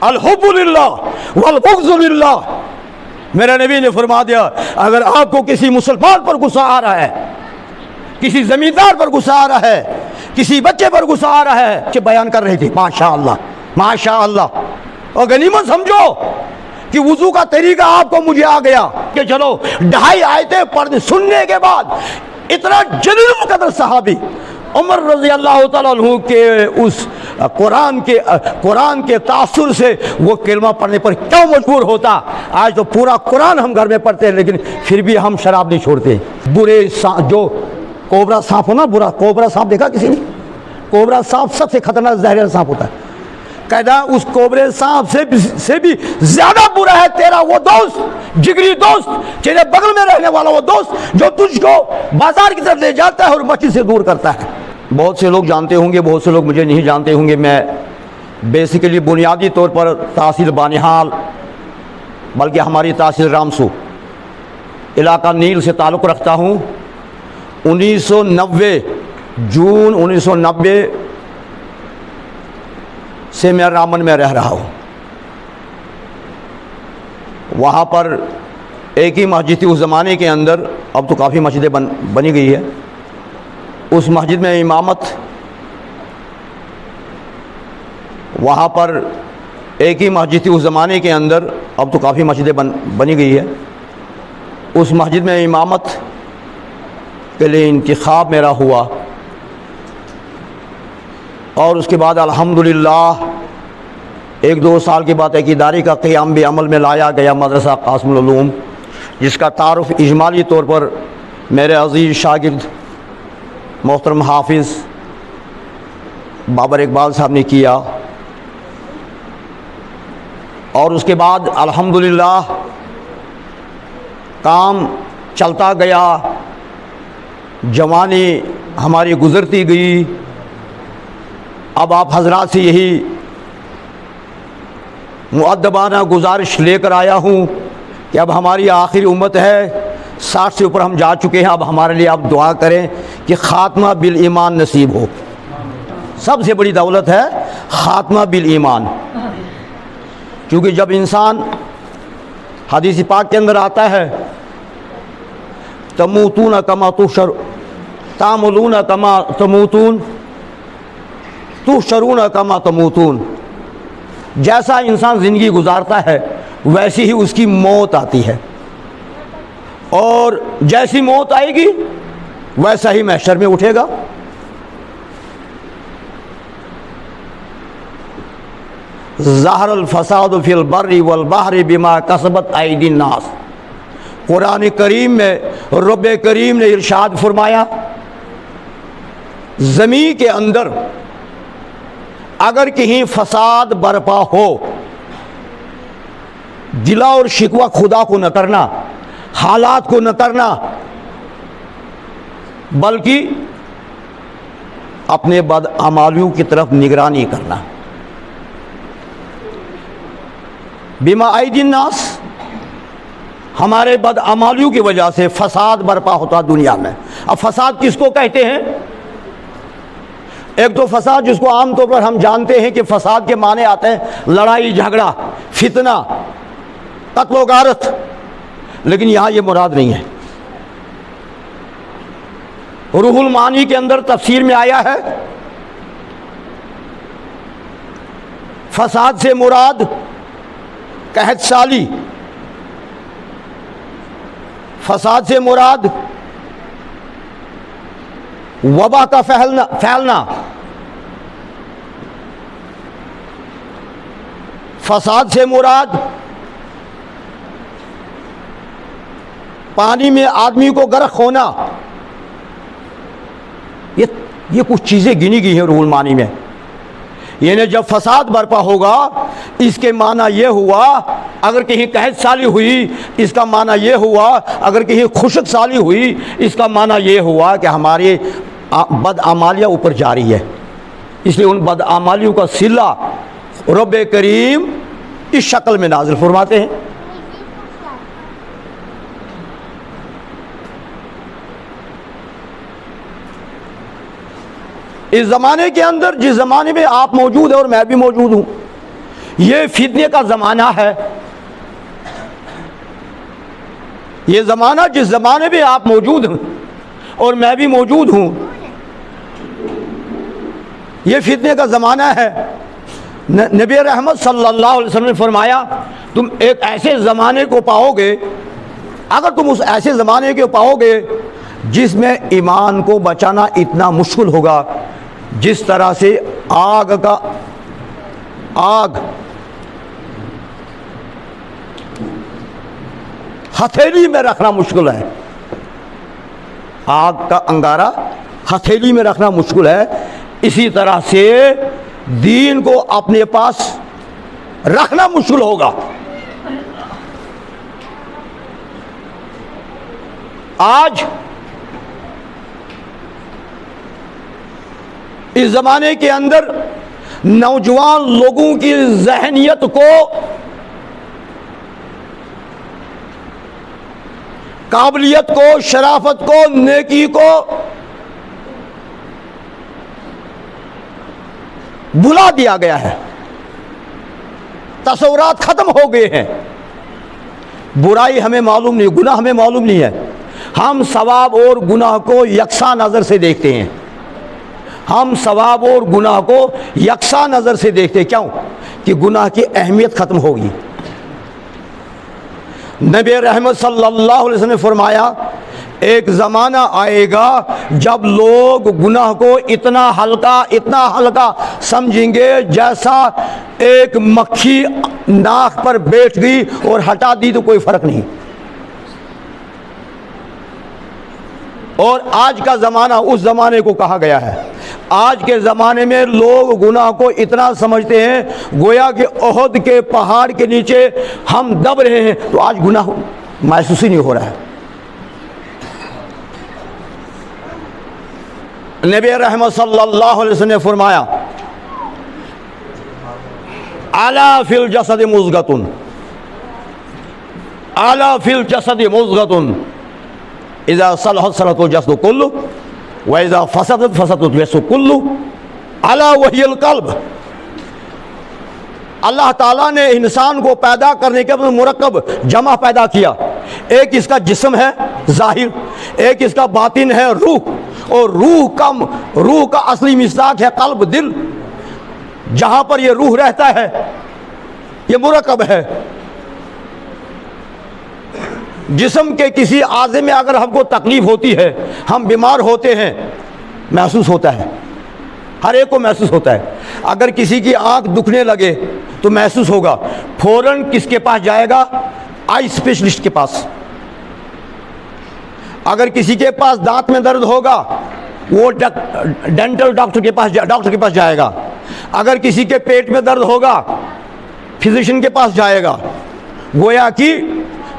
अल हुब्बु लिल्लाह वल बुग़्ज़ु लिल्लाह। मेरे नबी ने फरमा दिया, अगर आपको किसी मुसलमान पर गुस्सा आ रहा है, किसी जमींदार पर गुस्सा आ रहा है, किसी बच्चे पर गुस्सा आ रहा है, कि बयान कर रही थी माशाअल्लाह माशाअल्लाह, और गनीमत समझो कि वुजू का तरीका आपको मुझे आ गया कि चलो 2.5 आयतें पढ़ने सुनने के बाद इतना जलील कदर सहाबी उमर रज़ी अल्लाह तआला अन्हु के उस कुरान के तासुर से वो कलमा पढ़ने पर क्यों मजबूर होता। आज तो पूरा कुरान हम घर में पढ़ते हैं, लेकिन फिर भी हम शराब नहीं छोड़ते। बुरे जो कोबरा सांप हो ना, बुरा कोबरा सांप देखा किसी ने? कोबरा सांप सबसे खतरनाक जहरीला सांप होता है। कहता उस कोबरे सांप से भी ज्यादा बुरा है तेरा वो दोस्त, जिगरी दोस्त, तेरे बगल में रहने वाला वो दोस्त जो तुझको बाजार की तरफ ले जाता है और मस्जिद से दूर करता है। बहुत से लोग जानते होंगे, बहुत से लोग मुझे नहीं जानते होंगे। मैं बेसिकली बुनियादी तौर पर तहसील बानिहाल, बल्कि हमारी तहसील रामसू इलाका नील से ताल्लुक़ रखता हूँ। 1990 जून 1990 से मैं रामन में रह रहा हूँ। वहाँ पर एक ही मस्जिद थी उस ज़माने के अंदर, अब तो काफ़ी मस्जिदें बनी गई है। उस मस्जिद में इमामत, वहाँ पर एक ही मस्जिद थी उस ज़माने के अंदर, अब तो काफ़ी मस्जिदें बनी गई है। उस मस्जिद में इमामत के लिए इंतखाब मेरा हुआ और उसके बाद अल्हम्दुलिल्लाह 1-2 साल के बाद एक इदारे का क़याम भी अमल में लाया गया, मदरसा क़ासिमुल उलूम, जिसका तारुफ़ इजमाली तौर पर मेरे अज़ीज़ शागिर्द मोहतरम हाफिज़ बाबर इकबाल साहब ने किया। और उसके बाद अल्हम्दुलिल्लाह काम चलता गया, जवानी हमारी गुज़रती गई। अब आप हजरात से यही मुअद्दबाना गुजारिश लेकर आया हूँ कि अब हमारी आखिरी उम्मत है, 60 से ऊपर हम जा चुके हैं। अब हमारे लिए आप दुआ करें कि ख़ात्मा बिल ईमान नसीब हो। सबसे बड़ी दौलत है ख़ात्मा बिल ईमान, क्योंकि जब इंसान, हदीस पाक के अंदर आता है, तमूतून कमा तामुलून कमा तमूतून तुहशरून कमा तमूतून, जैसा इंसान ज़िंदगी गुजारता है वैसी ही उसकी मौत आती है, और जैसी मौत आएगी वैसा ही महशर में उठेगा। ज़हरल फ़साद फ़िल बर्रि वल बहरि बिमा कसबत अयदीन नास। कुरान करीम में रब करीम ने इरशाद फरमाया, ज़मीन के अंदर अगर कहीं फसाद बरपा हो, गिला और शिकवा खुदा को न करना, हालात को न करना, बल्कि अपने बदअमालियों की तरफ निगरानी करना। बिमा अयदीन नास, हमारे बदअमालियों की वजह से फसाद बरपा होता दुनिया में। अब फसाद किसको कहते हैं? एक तो फसाद जिसको आमतौर पर हम जानते हैं कि फसाद के माने आते हैं लड़ाई झगड़ा, फितना, कत्ल गारत, लेकिन यहाँ ये मुराद नहीं है। रूहुल मानी के अंदर तफसीर में आया है, फसाद से मुराद कहत साली, फसाद से मुराद वबा का फैलना, फसाद से मुराद पानी में आदमी को गर्क होना। ये कुछ चीज़ें गिनी गई हैं रूहुल मानी में। यानी जब फसाद बरपा होगा, इसके माना ये हुआ, अगर कहीं कहत साली हुई इसका माना ये हुआ, अगर कहीं खुशक साली हुई इसका माना ये हुआ कि हमारे बदअमालियाँ ऊपर जारी है। इसलिए उन बदअमालियों का सिला रब करीम इस शक्ल में नाज़िल फरमाते हैं। इस ज़माने के अंदर, जिस ज़माने में आप मौजूद हैं और मैं भी मौजूद हूँ, ये फितने का ज़माना है। ये ज़माना जिस ज़माने में आप मौजूद हैं और मैं भी मौजूद हूँ, ये फितने का ज़माना है। नबी रहमत सल्लल्लाहु अलैहि वसल्लम ने फरमाया, तुम एक ऐसे ज़माने को पाओगे, अगर तुम उस ऐसे ज़माने को पाओगे जिसमें ईमान को बचाना इतना मुश्किल होगा जिस तरह से आग हथेली में रखना मुश्किल है, आग का अंगारा हथेली में रखना मुश्किल है, इसी तरह से दीन को अपने पास रखना मुश्किल होगा। आज इस ज़माने के अंदर नौजवान लोगों की ज़हनियत को, काबिलियत को, शराफत को, नेकी को भुला दिया गया है। तस्वुरात खत्म हो गए हैं। बुराई हमें मालूम नहीं, गुनाह हमें मालूम नहीं है। हम सवाब और गुनाह को यकसा नज़र से देखते हैं। हम सवाब और गुनाह को यकसा नज़र से देखते हैं। क्यों? कि गुनाह की अहमियत ख़त्म होगी। नबी रहमत सल्लल्लाहु अलैहि वसल्लम ने फरमाया, एक ज़माना आएगा जब लोग गुनाह को इतना हल्का समझेंगे जैसा एक मक्खी नाक पर बैठ गई और हटा दी तो कोई फ़र्क नहीं। और आज का ज़माना उस ज़माने को कहा गया है। आज के ज़माने में लोग गुनाह को इतना समझते हैं गोया कि ओहद के पहाड़ के नीचे हम दब रहे हैं, तो आज गुनाह महसूस ही नहीं हो रहा है। नबी रहमत सल्लल्लाहु अलैहि वसल्लम ने फरमाया, अला फिल जसद मुज़गतुन, अला फिल जसद मुज़गतुन, इज़ा सलहत सलहतुल जसदु कुल्लु व इज़ा फसदत फसदत जसदु कुल्लु, अला वहियल कल्ब। अल्लाह ताला ने इंसान को पैदा करने के बाद मुरक्कब जमा पैदा किया। एक इसका जिस्म है जाहिर, एक इसका बातिन है रूह, और रूह का असली मिज़ाज है कल्ब, दिल। जहाँ पर ये रूह रहता है ये मुरक्कब है। जिस्म के किसी आज़े में अगर हमको तकलीफ़ होती है, हम बीमार होते हैं, महसूस होता है, हर एक को महसूस होता है। अगर किसी की आंख दुखने लगे तो महसूस होगा, फौरन किसके पास जाएगा? आई स्पेशलिस्ट के पास। अगर किसी के पास दांत में दर्द होगा वो डेंटल डॉक्टर के पास जाएगा। अगर किसी के पेट में दर्द होगा फिजिशियन के पास जाएगा। गोया कि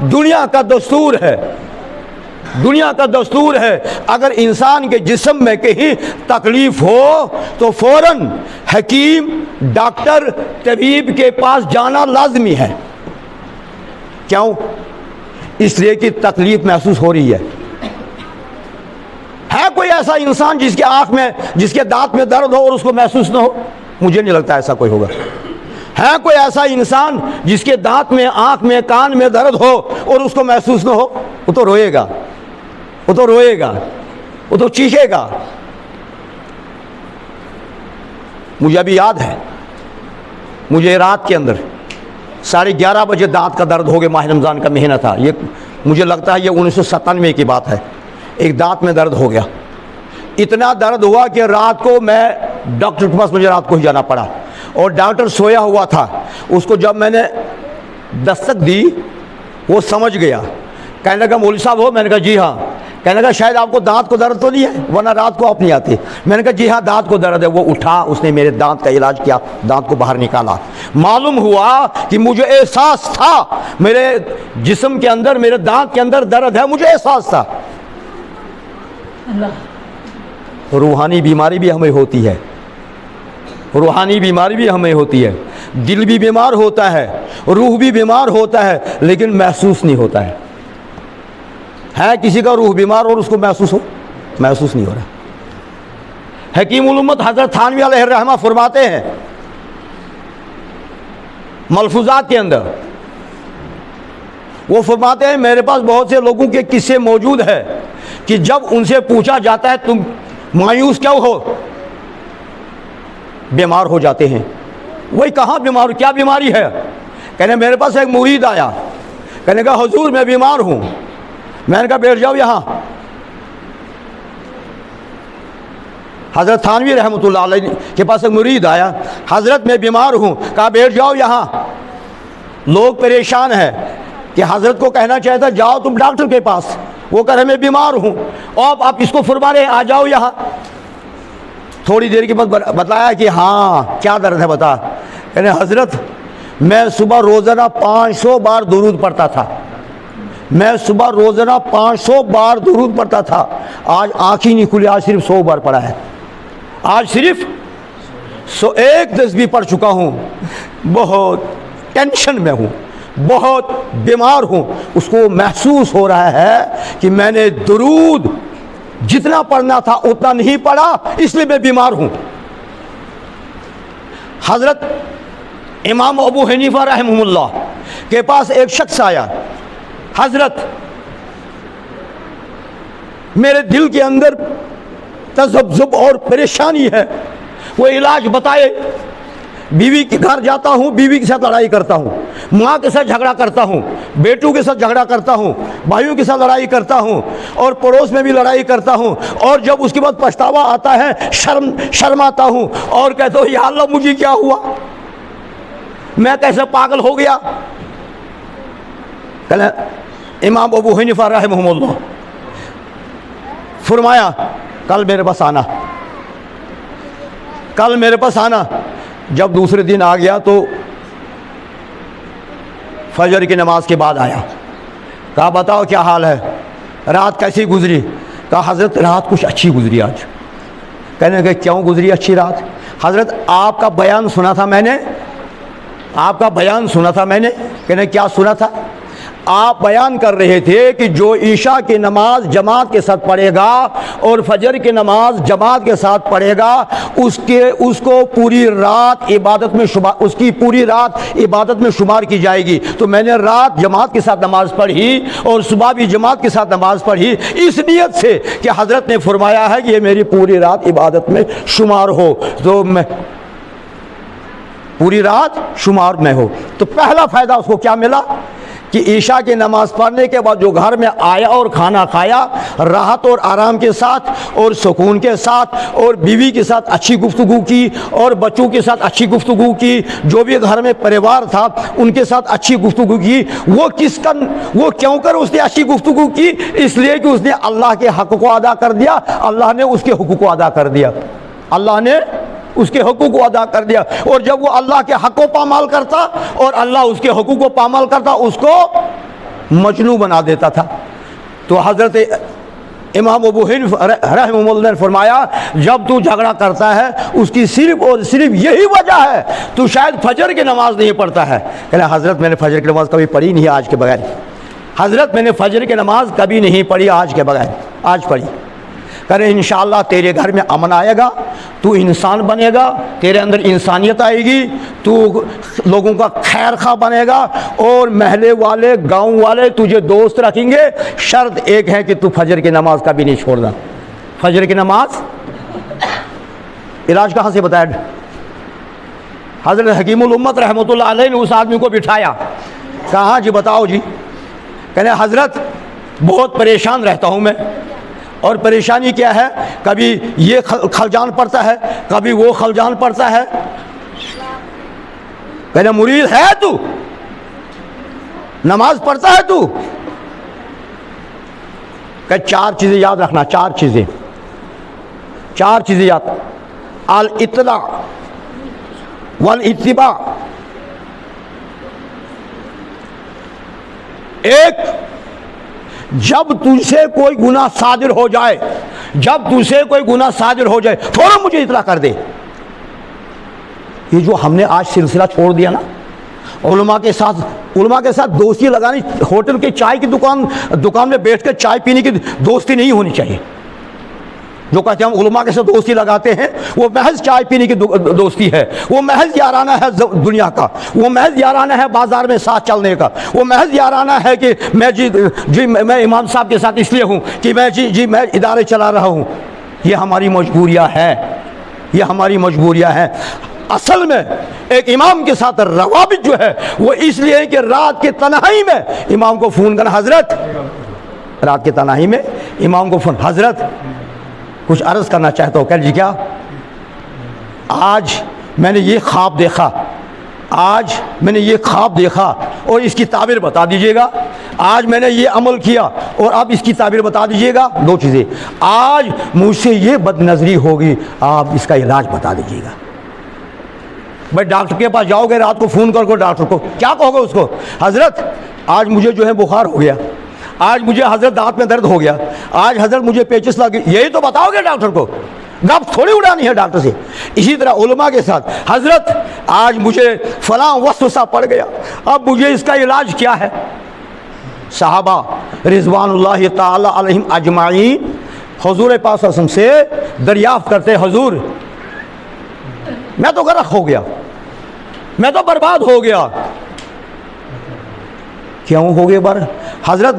दुनिया का दस्तूर है, दुनिया का दस्तूर है, अगर इंसान के जिस्म में कहीं तकलीफ हो तो फौरन हकीम, डॉक्टर, तबीब के पास जाना लाजमी है। क्यों? इसलिए कि तकलीफ महसूस हो रही है। कोई ऐसा इंसान जिसके आंख में, जिसके दांत में दर्द हो और उसको महसूस ना हो? मुझे नहीं लगता ऐसा कोई होगा। है कोई ऐसा इंसान जिसके दांत में, आंख में, कान में दर्द हो और उसको महसूस ना हो? वो तो रोएगा, वो तो रोएगा, वो तो चीखेगा। मुझे अभी याद है, मुझे रात के अंदर 11:30 बजे दांत का दर्द हो गया। माह रमज़ान का महीना था ये, मुझे लगता है ये 1997 की बात है। एक दांत में दर्द हो गया, इतना दर्द हुआ कि रात को मैं डॉक्टर के पास, मुझे रात को ही जाना पड़ा। और डॉक्टर सोया हुआ था, उसको जब मैंने दस्तक दी वो समझ गया। कहने लगा मौलवी साहब हो? मैंने कहा जी हाँ। कहने लगा शायद आपको दांत को दर्द तो नहीं है, वरना रात को आप नहीं आते। मैंने कहा जी हाँ दांत को दर्द है। वो उठा, उसने मेरे दांत का इलाज किया, दांत को बाहर निकाला। मालूम हुआ कि मुझे एहसास था मेरे जिस्म के अंदर, मेरे दांत के अंदर दर्द है, मुझे एहसास था। रूहानी बीमारी भी हमें होती है, रूहानी बीमारी भी हमें होती है। दिल भी बीमार होता है, रूह भी बीमार होता है, लेकिन महसूस नहीं होता है। किसी का रूह बीमार और उसको महसूस हो? महसूस नहीं हो रहा। हकीम उल उम्मत हज़रत थानवी अलैहि रहमा फरमाते हैं, मलफूजात के अंदर वो फरमाते हैं, मेरे पास बहुत से लोगों के किस्से मौजूद है कि जब उनसे पूछा जाता है तुम मायूस क्यों हो, बीमार हो जाते हैं। वही कहाँ बीमार, क्या बीमारी है? कहने मेरे पास एक मुरीद आया, कहने का हुजूर मैं बीमार हूँ। मैंने कहा बैठ जाओ यहाँ। हज़रत थानवी रहमतुल्लाह अलैह के पास एक मुरीद आया, हज़रत मैं बीमार हूँ। कहा बैठ जाओ यहाँ। लोग परेशान हैं कि हज़रत को कहना चाहिए था जाओ तुम डॉक्टर के पास, वो कह रहे मैं बीमार हूँ और आप इसको फरमा रहे आ जाओ यहाँ। थोड़ी देर के बाद बताया कि हाँ क्या दर्द है बता। कहने हज़रत मैं सुबह रोज़ाना 500 बार दुरूद पढ़ता था, मैं सुबह रोज़ाना 500 बार दुरूद पढ़ता था, आज आँख ही नहीं खुली, आज सिर्फ 100 बार पढ़ा है, आज सिर्फ 101 तस्बीह पढ़ चुका हूँ। बहुत टेंशन में हूँ, बहुत बीमार हूँ। उसको महसूस हो रहा है कि मैंने दुरूद जितना पढ़ना था उतना नहीं पढ़ा, इसलिए मैं बीमार हूँ। हज़रत इमाम अबू हनीफा रहमहुल्लाह के पास एक शख्स आया, हज़रत मेरे दिल के अंदर तज़ब्ज़ुब और परेशानी है, वो इलाज बताए। बीवी के घर जाता हूँ, बीवी के साथ लड़ाई करता हूँ, माँ के साथ झगड़ा करता हूँ, बेटों के साथ झगड़ा करता हूँ, भाइयों के साथ लड़ाई करता हूँ और पड़ोस में भी लड़ाई करता हूँ, और जब उसके बाद पछतावा आता है शर्माता हूँ और कहता हूँ या अल्लाह मुझे क्या हुआ, मैं कैसे पागल हो गया। कहले इमाम अबू हनीफा रहमहुल्लाह फरमाया कल मेरे पास आना, कल मेरे पास आना। जब दूसरे दिन आ गया तो फजर की नमाज के बाद आया। कहा बताओ क्या हाल है, रात कैसी गुजरी? कहा हज़रत रात कुछ अच्छी गुजरी आज। कहने लगे क्यों गुजरी अच्छी रात? हज़रत आपका बयान सुना था मैंने, आपका बयान सुना था मैंने। कहने क्या सुना था? आप बयान कर रहे थे कि जो ईशा की नमाज जमात के साथ पढ़ेगा और फजर की नमाज जमात के साथ पढ़ेगा उसको पूरी रात इबादत में शुमार, उसकी पूरी रात इबादत में शुमार की जाएगी। तो मैंने रात जमात के साथ नमाज पढ़ी और सुबह भी जमात के साथ नमाज पढ़ी इस नियत से कि हज़रत ने फरमाया है कि ये मेरी पूरी रात इबादत में शुमार हो, तो मैं पूरी रात शुमार में हो। तो पहला फ़ायदा उसको क्या मिला कि ईशा की नमाज पढ़ने के बाद जो घर में आया और खाना खाया राहत और आराम के साथ और सुकून के साथ और बीवी के साथ अच्छी गुफ्तगू की और बच्चों के साथ अच्छी गुफ्तगू की, जो भी घर में परिवार था उनके साथ अच्छी गुफ्तगू की। वो क्यों कर उसने अच्छी गुफ्तगू की? इसलिए कि उसने अल्लाह के हक़ को अदा कर दिया, अल्लाह ने उसके हुकूक को अदा कर दिया, अल्लाह ने उसके हुकूक को अदा कर दिया। और जब वो अल्लाह के हक़ को पामाल करता और अल्लाह उसके हुकूक को पामाल करता, उसको मजनू बना देता था। तो हज़रत इमाम अबू हनीफा रहमहुल्लाह ने फरमाया जब तू झगड़ा करता है उसकी सिर्फ और सिर्फ यही वजह है, तू शायद फजर की नमाज नहीं पढ़ता है। कहना हज़रत मैंने फजर की नमाज कभी पढ़ी नहीं आज के बगैर, हज़रत मैंने फजर की नमाज कभी नहीं पढ़ी आज के बगैर, आज पढ़ी। करे इंशाअल्लाह तेरे घर में अमन आएगा, तू इंसान बनेगा, तेरे अंदर इंसानियत आएगी, तू लोगों का खैर खा बनेगा और महल्ले वाले गांव वाले तुझे दोस्त रखेंगे। शर्त एक है कि तू फजर की नमाज कभी नहीं छोड़ना। फजर की नमाज इलाज कहाँ से बताया? हज़रत हकीमुल उम्मत रहमतुल्लाह अलैह ने उस आदमी को बिठाया, कहा जी बताओ जी। कहने हज़रत बहुत परेशान रहता हूँ मैं, और परेशानी क्या है, कभी ये खलजान पड़ता है, कभी वो खलजान पड़ता है। कहने मुरीद है तू, नमाज पढ़ता है तू? कह चार चीज़ें याद रखना, चार चीज़ें याद, अल इत्ला वल इत्तिबा। एक, जब तुझसे कोई गुनाह सादिर हो जाए, जब तुझसे कोई गुनाह सादिर हो जाए फौरन मुझे इत्तला कर दे। ये जो हमने आज सिलसिला छोड़ दिया ना, उलमा के साथ दोस्ती लगानी, होटल के चाय की दुकान में बैठ कर चाय पीने की दोस्ती नहीं होनी चाहिए। जो कहते हैं हम उलमा के साथ दोस्ती लगाते हैं, वो महज चाय पीने की दोस्ती है, वो महज याराना है दुनिया का, वो महज याराना है बाजार में साथ चलने का, वो महज याराना है कि मैं इमाम साहब के साथ इसलिए हूँ कि मैं इदारे चला रहा हूँ। ये हमारी मजबूरियाँ हैं, ये हमारी मजबूरियाँ हैं। असल में एक इमाम के साथ रवाबित जो है वो इसलिए है कि रात के तन्हाई में इमाम को फ़ोन करना, हजरत, रात के तन्हाई में इमाम को फ़ोन, हजरत कुछ अर्ज़ करना चाहता हूँ। कह जी क्या, आज मैंने ये ख्वाब देखा, आज मैंने ये ख्वाब देखा और इसकी ताबीर बता दीजिएगा। आज मैंने ये अमल किया और आप इसकी ताबीर बता दीजिएगा। दो चीज़ें, आज मुझसे ये बदनज़री होगी, आप इसका इलाज बता दीजिएगा। भाई डॉक्टर के पास जाओगे, रात को फ़ोन करके डॉक्टर को क्या कहोगे उसको, हज़रत आज मुझे जो है बुखार हो गया, आज मुझे हज़रत दांत में दर्द हो गया, आज हज़रत मुझे पेचिस लग गई, यही तो बताओगे डॉक्टर को, गप थोड़ी उड़ानी है डॉक्टर से। इसी तरह उलमा के साथ, हज़रत आज मुझे फ़लाँ वसवसा पड़ गया, अब मुझे इसका इलाज क्या है। सहाबा रिज़वानुल्लाहि ताला अलैहिम अजमाईन हुज़ूर पाक सल्लल्लाहु अलैहि वसल्लम से दरियाफ़्त करते, हुज़ूर मैं तो गर्क हो गया, मैं तो बर्बाद हो गया। क्यों हो गए बार हज़रत,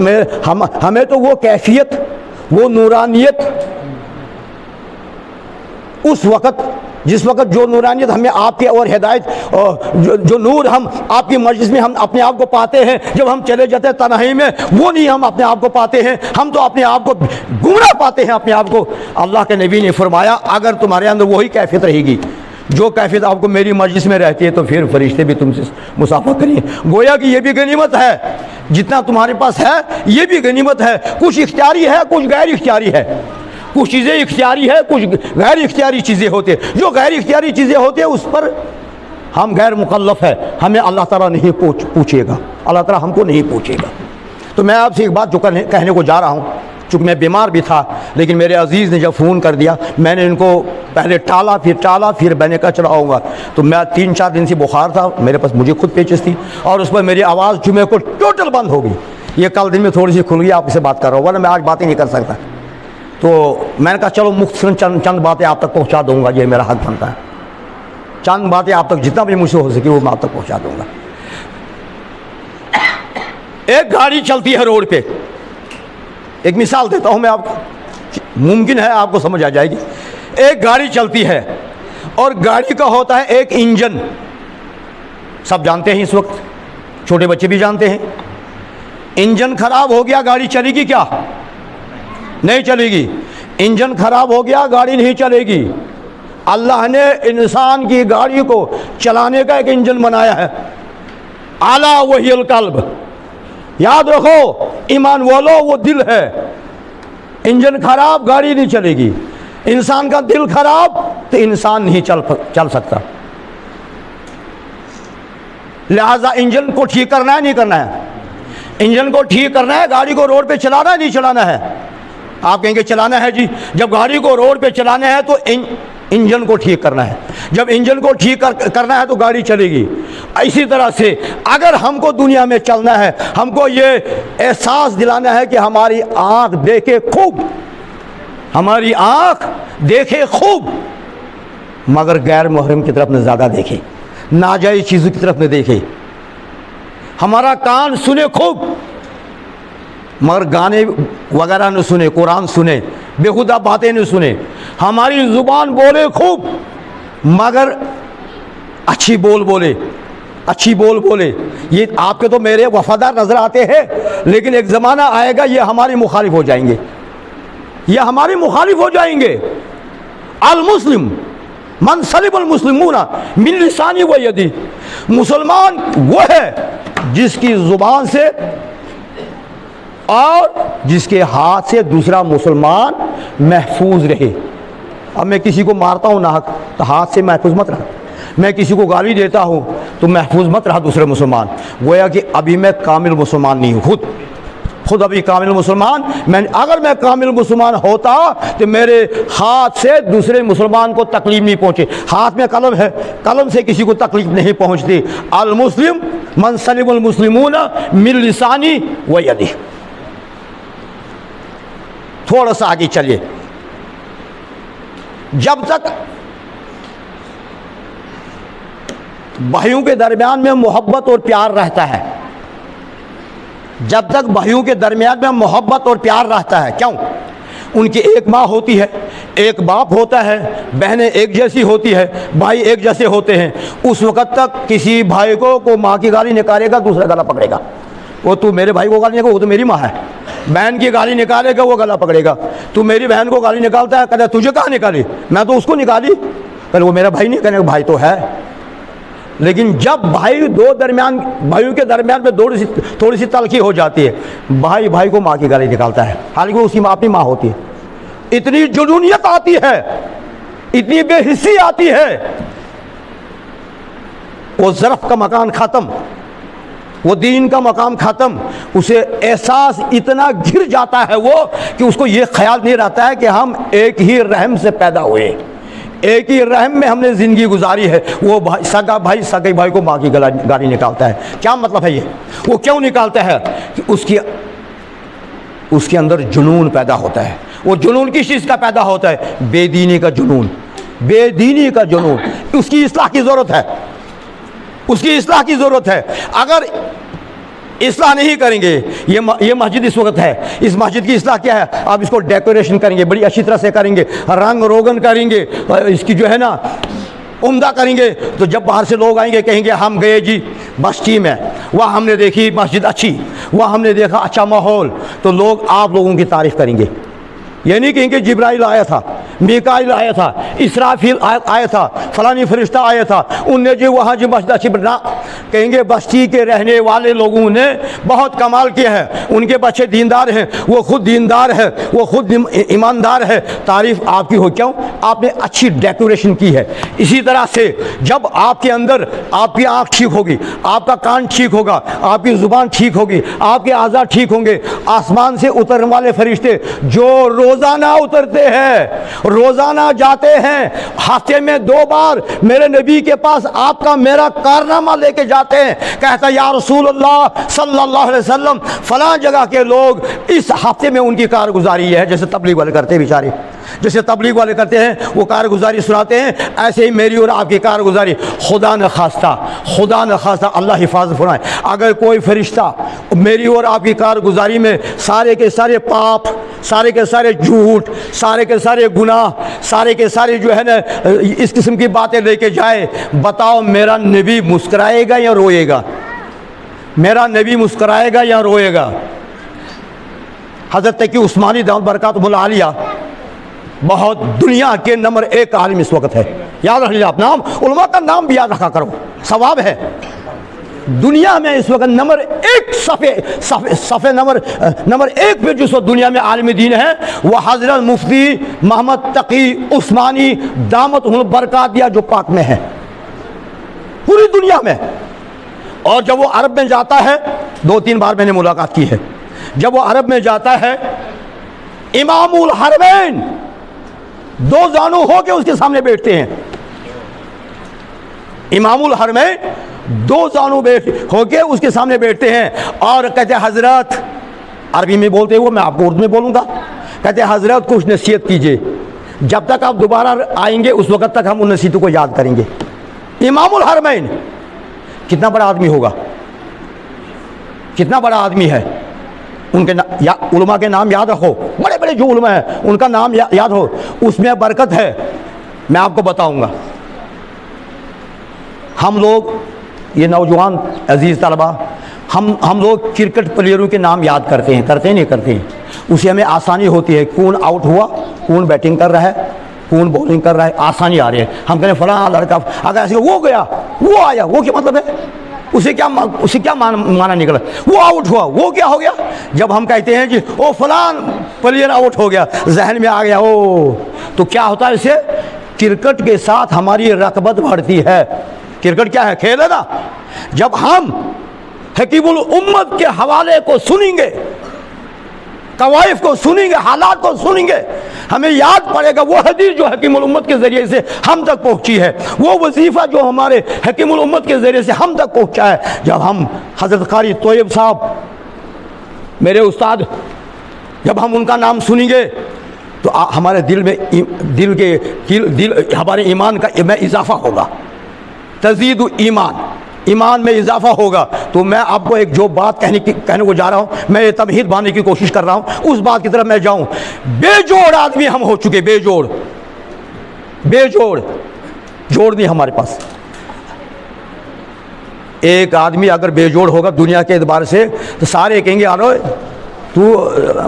हमें तो वो कैफियत, वो नूरानियत उस वक़्त, जिस वक़्त जो नूरानियत हमें आपके और हिदायत और जो नूर हम आपकी मजलिस में हम अपने आप को पाते हैं, जब हम चले जाते हैं तन्हाई में, वो नहीं हम अपने आप को पाते हैं, हम तो अपने आप को गुमराह पाते हैं अपने आप को। अल्लाह के नबी ने फरमाया, अगर तुम्हारे अंदर वही कैफियत रहेगी जो कैफियत आपको मेरी मजलिस में रहती है, तो फिर फरिश्ते भी तुमसे मुसाफा करिए। गोया कि ये भी गनीमत है, जितना तुम्हारे पास है ये भी गनीमत है। कुछ इख्तियारी है, कुछ गैर इख्तियारी है, कुछ चीज़ें इख्तियारी है, कुछ गैर इख्तियारी चीज़ें होती है। जो गैर इख्तियारी चीज़ें होती है उस पर हम गैर मुकल्लफ है, हमें अल्लाह ताला नहीं पूछेगा, अल्लाह ताला हमको नहीं पूछेगा। तो मैं आपसे एक बात जो कहने को जा रहा हूँ, चूँकि मैं बीमार भी था, लेकिन मेरे अजीज़ ने जब फ़ोन कर दिया, मैंने इनको पहले टाला, फिर मैंने कहा चला आऊँगा। तो मैं 3-4 दिन से बुखार था, मेरे पास मुझे खुद पेचिश थी, और उस पर मेरी आवाज़ जुमे को टोटल बंद हो गई। ये कल दिन में थोड़ी सी खुल गई, आपसे बात कर रहा हूँ, वरना मैं आज बातें नहीं कर सकता। तो मैंने कहा चलो मुख्तसरन चंद बातें आप तक पहुँचा दूँगा, ये मेरा हक बनता है। चंद बातें आप तक जितना भी मुझसे हो सके वो मैं आप तक पहुँचा दूँगा। एक गाड़ी चलती है रोड पे, एक मिसाल देता हूँ मैं आपको, मुमकिन है आपको समझ आ जाएगी। एक गाड़ी चलती है और गाड़ी का होता है एक इंजन, सब जानते हैं, इस वक्त छोटे बच्चे भी जानते हैं। इंजन खराब हो गया, गाड़ी चलेगी क्या? नहीं चलेगी। इंजन खराब हो गया, गाड़ी नहीं चलेगी। अल्लाह ने इंसान की गाड़ी को चलाने का एक इंजन बनाया है, आला वहील कल्ब। याद रखो, ईमान वालो वो दिल है। इंजन खराब, गाड़ी नहीं चलेगी। इंसान का दिल खराब तो इंसान नहीं चल सकता। लिहाजा इंजन को ठीक करना है, नहीं करना है? इंजन को ठीक करना है, गाड़ी को रोड पे चलाना है, नहीं चलाना है? आप कहेंगे चलाना है जी। जब गाड़ी को रोड पे चलाना है तो इंजन को ठीक करना है। जब इंजन को ठीक करना है तो गाड़ी चलेगी। इसी तरह से अगर हमको दुनिया में चलना है, हमको ये एहसास दिलाना है कि हमारी आँख देखे खूब, हमारी आँख देखे खूब, मगर गैर मुहर्रम की तरफ न ज़्यादा देखे, नाजायज़ चीज़ों की तरफ न देखे। हमारा कान सुने खूब, मगर गाने वगैरह न सुने, कुरान सुने, बेहुदा बातें न सुने। हमारी ज़ुबान बोले खूब, मगर अच्छी बोल बोले, अच्छी बोल बोले। ये आपके तो मेरे वफादार नज़र आते हैं, लेकिन एक ज़माना आएगा ये हमारी मुखालिफ हो जाएंगे, ये हमारी मुखालिफ हो जाएंगे। अल मुस्लिम मन सलिबल मुस्लिमूना मिन लिसानी व यदी। मुसलमान वो है जिसकी ज़ुबान से और जिसके हाथ से दूसरा मुसलमान महफूज रहे। अब मैं किसी को मारता हूँ नाहक तो हाथ से महफूज मत रहा, मैं किसी को गाली देता हूँ तो महफूज मत रहा दूसरे मुसलमान। गोया कि अभी मैं कामिल मुसलमान नहीं हूँ, खुद अभी कामिल मुसलमान अगर मैं कामिल मुसलमान होता तो मेरे हाथ से दूसरे मुसलमान को तकलीफ नहीं पहुँचे। हाथ में कलम है, कलम से किसी को तकलीफ नहीं पहुँचती। अल मुस्लिम मन सलिमुल मुस्लिमूना मिन लिसानी व यदी। थोड़ा सा आगे चलिए। जब तक भाइयों के दरमियान में मोहब्बत और प्यार रहता है, जब तक भाइयों के दरमियान में मोहब्बत और प्यार रहता है, क्यों? उनकी एक माँ होती है, एक बाप होता है, बहनें एक जैसी होती है, भाई एक जैसे होते हैं। उस वक़्त तक किसी भाई को माँ की गाली निकालेगा, दूसरा गला पकड़ेगा। वो तू मेरे भाई को गाली निकाल, वो तो मेरी माँ है। बहन की गाली निकालेगा, वो गला पकड़ेगा। तू मेरी बहन को गाली निकालता है, कहता तुझे कहाँ निकाली? मैं तो उसको निकाली। कहले वो मेरा भाई नहीं, कहने भाई तो है। लेकिन जब भाइयों के दरमियान में थोड़ी सी तलखी हो जाती है, भाई भाई को माँ की गाली निकालता है, हालांकि उसकी माँ अपनी माँ होती है। इतनी जुनूनियत आती है, इतनी बेहिस्सी आती है, वो ज़रफ़ का मकान ख़त्म, वो दीन का मकाम ख़त्म। उसे एहसास इतना घिर जाता है वो कि उसको ये ख्याल नहीं रहता है कि हम एक ही रहम से पैदा हुए, एक ही रहम में हमने ज़िंदगी गुजारी है। वो सगा भाई सगे भाई को माँ की गाली निकालता है। क्या मतलब है ये? वो क्यों निकालता है? कि उसके अंदर जुनून पैदा होता है। वो जुनून किस चीज़ का पैदा होता है? बेदीनी का जुनून, बेदीनी का जुनून। उसकी इस्लाह की ज़रूरत है, उसकी इस्लाह की ज़रूरत है। अगर इस्लाह नहीं करेंगे, ये मस्जिद इस वक्त है, इस मस्जिद की इस्लाह क्या है? आप इसको डेकोरेशन करेंगे, बड़ी अच्छी तरह से करेंगे, रंग रोगन करेंगे, इसकी जो है ना उम्दा करेंगे, तो जब बाहर से लोग आएंगे कहेंगे हम गए जी बस्ती में, वहाँ हमने देखी मस्जिद अच्छी, वहाँ हमने देखा अच्छा माहौल, तो लोग आप लोगों की तारीफ़ करेंगे। ये नहीं कहेंगे जिब्राइल आया था, मीकाइल आया था, इसराफील आया था, फलानी फरिश्ता आया था, उनने जो वहाँ जो मस्जिद अच्छी बना। कहेंगे बस्ती के रहने वाले लोगों ने बहुत कमाल किया है, उनके बच्चे दीनदार हैं, वो खुद दीनदार है, वो खुद ईमानदार है, तारीफ़ आपकी हो। क्यों? आपने अच्छी डेकोरेशन की है। इसी तरह से जब आपके अंदर आपकी आँख ठीक होगी, आपका कान ठीक होगा, आपकी ज़ुबान ठीक होगी, आपके आज़ा ठीक होंगे, आसमान से उतरने वाले फरिश्ते जो रोज़ाना उतरते हैं, रोज़ाना जाते हैं, हफ्ते में 2 बार मेरे नबी के पास आपका मेरा कारनामा लेके जाते हैं। कहता या रसूल अल्लाह सल्लल्लाहु अलैहि वसल्लम फलां जगह के लोग इस हफ्ते में उनकी कारगुजारी है, जैसे तबलीग वाले करते हैं बेचारे, जैसे तबलीग वाले करते हैं वो कारगुजारी सुनाते हैं, ऐसे ही मेरी और आपकी कारगुजारी। खुदा न खास्ता अल्लाह हिफाजत फरमाए, अगर कोई फरिश्ता मेरी और आपकी कारगुजारी में सारे के सारे पाप, सारे के सारे झूठ, सारे के सारे गुनाह, सारे के सारे जो है ना इस किस्म की बातें लेके जाए, बताओ मेरा नबी मुस्कुराएगा या रोएगा? मेरा नबी मुस्कुराएगा या रोएगा? हज़रत की उस्मानी दामत बरकातुहुल आलिया बहुत दुनिया के नंबर 1 आलिम इस वक्त है। याद रख लीजिए, आप नाम उलमा का नाम भी याद रखा करो, सवाब है। दुनिया में इस वक्त नंबर 1 सफ़े नंबर 1 पे जिस दुनिया में आलिम दीन है वह हज़रत मुफ्ती मोहम्मद तकी उस्मानी दामतुहुल बरकातिया जो पाक में है पूरी दुनिया में। और जब वो अरब में जाता है, 2-3 बार मैंने मुलाकात की है, जब वो अरब में जाता है इमामुल हरमैन 2 जानू हो के उसके सामने बैठते हैं। इमामुल हरमैन 2 जानू होके उसके सामने बैठते हैं और कहते हैं हजरत, अरबी में बोलते हुए मैं आपको उर्दू में बोलूँगा, कहते हैं हजरत कुछ नसीहत कीजिए, जब तक आप दोबारा आएंगे उस वक़्त तक हम उन नसीहतों को याद करेंगे। इमामुल हरमैन कितना बड़ा आदमी होगा, कितना बड़ा आदमी है। उनके उलमा के नाम याद रखो, बड़े बड़े जो उलमा हैं उनका नाम याद हो, उसमें बरकत है। मैं आपको बताऊंगा, हम लोग ये नौजवान अजीज़ तलबा, हम लोग क्रिकेट प्लेयरों के नाम याद करते हैं नहीं करते हैं, उसे हमें आसानी होती है, कौन आउट हुआ, कौन बैटिंग कर रहा है, कौन बॉलिंग कर रहा है, आसानी आ रही है। हम कहें फलां लड़का, अगर ऐसे वो गया वो आया, वो क्या मतलब है? उसे क्या माना निकला? वो आउट हुआ, वो क्या हो गया? जब हम कहते हैं जी ओ फलान प्लेयर आउट हो गया, जहन में आ गया ओ, तो क्या होता है? इससे क्रिकेट के साथ हमारी रकबत बढ़ती है। क्रिकेट क्या है? खेल है ना। जब हम हकीमुल उम्मत के हवाले को सुनेंगे, कवाइफ को सुनेंगे, हालात को सुनेंगे, हमें याद पड़ेगा वो हदीस जो हकीमुल उम्मत के ज़रिए से हम तक पहुंची है, वो वजीफ़ा जो हमारे हकीमुल उम्मत के ज़रिए से हम तक पहुंचा है। जब हम हज़रत कारी तोयब साहब मेरे उस्ताद, जब हम उनका नाम सुनेंगे तो हमारे दिल में हमारे ईमान का में इजाफा होगा, तज़ीद ईमान में इजाफा होगा। तो मैं आपको एक जो बात कहने को जा रहा हूँ, मैं ये तमहीद बांधने की कोशिश कर रहा हूँ, उस बात की तरफ मैं जाऊँ। बेजोड़ आदमी हम हो चुके, बेजोड़ जोड़ नहीं हमारे पास। एक आदमी अगर बेजोड़ होगा दुनिया के एतबार से तो सारे कहेंगे यारो तू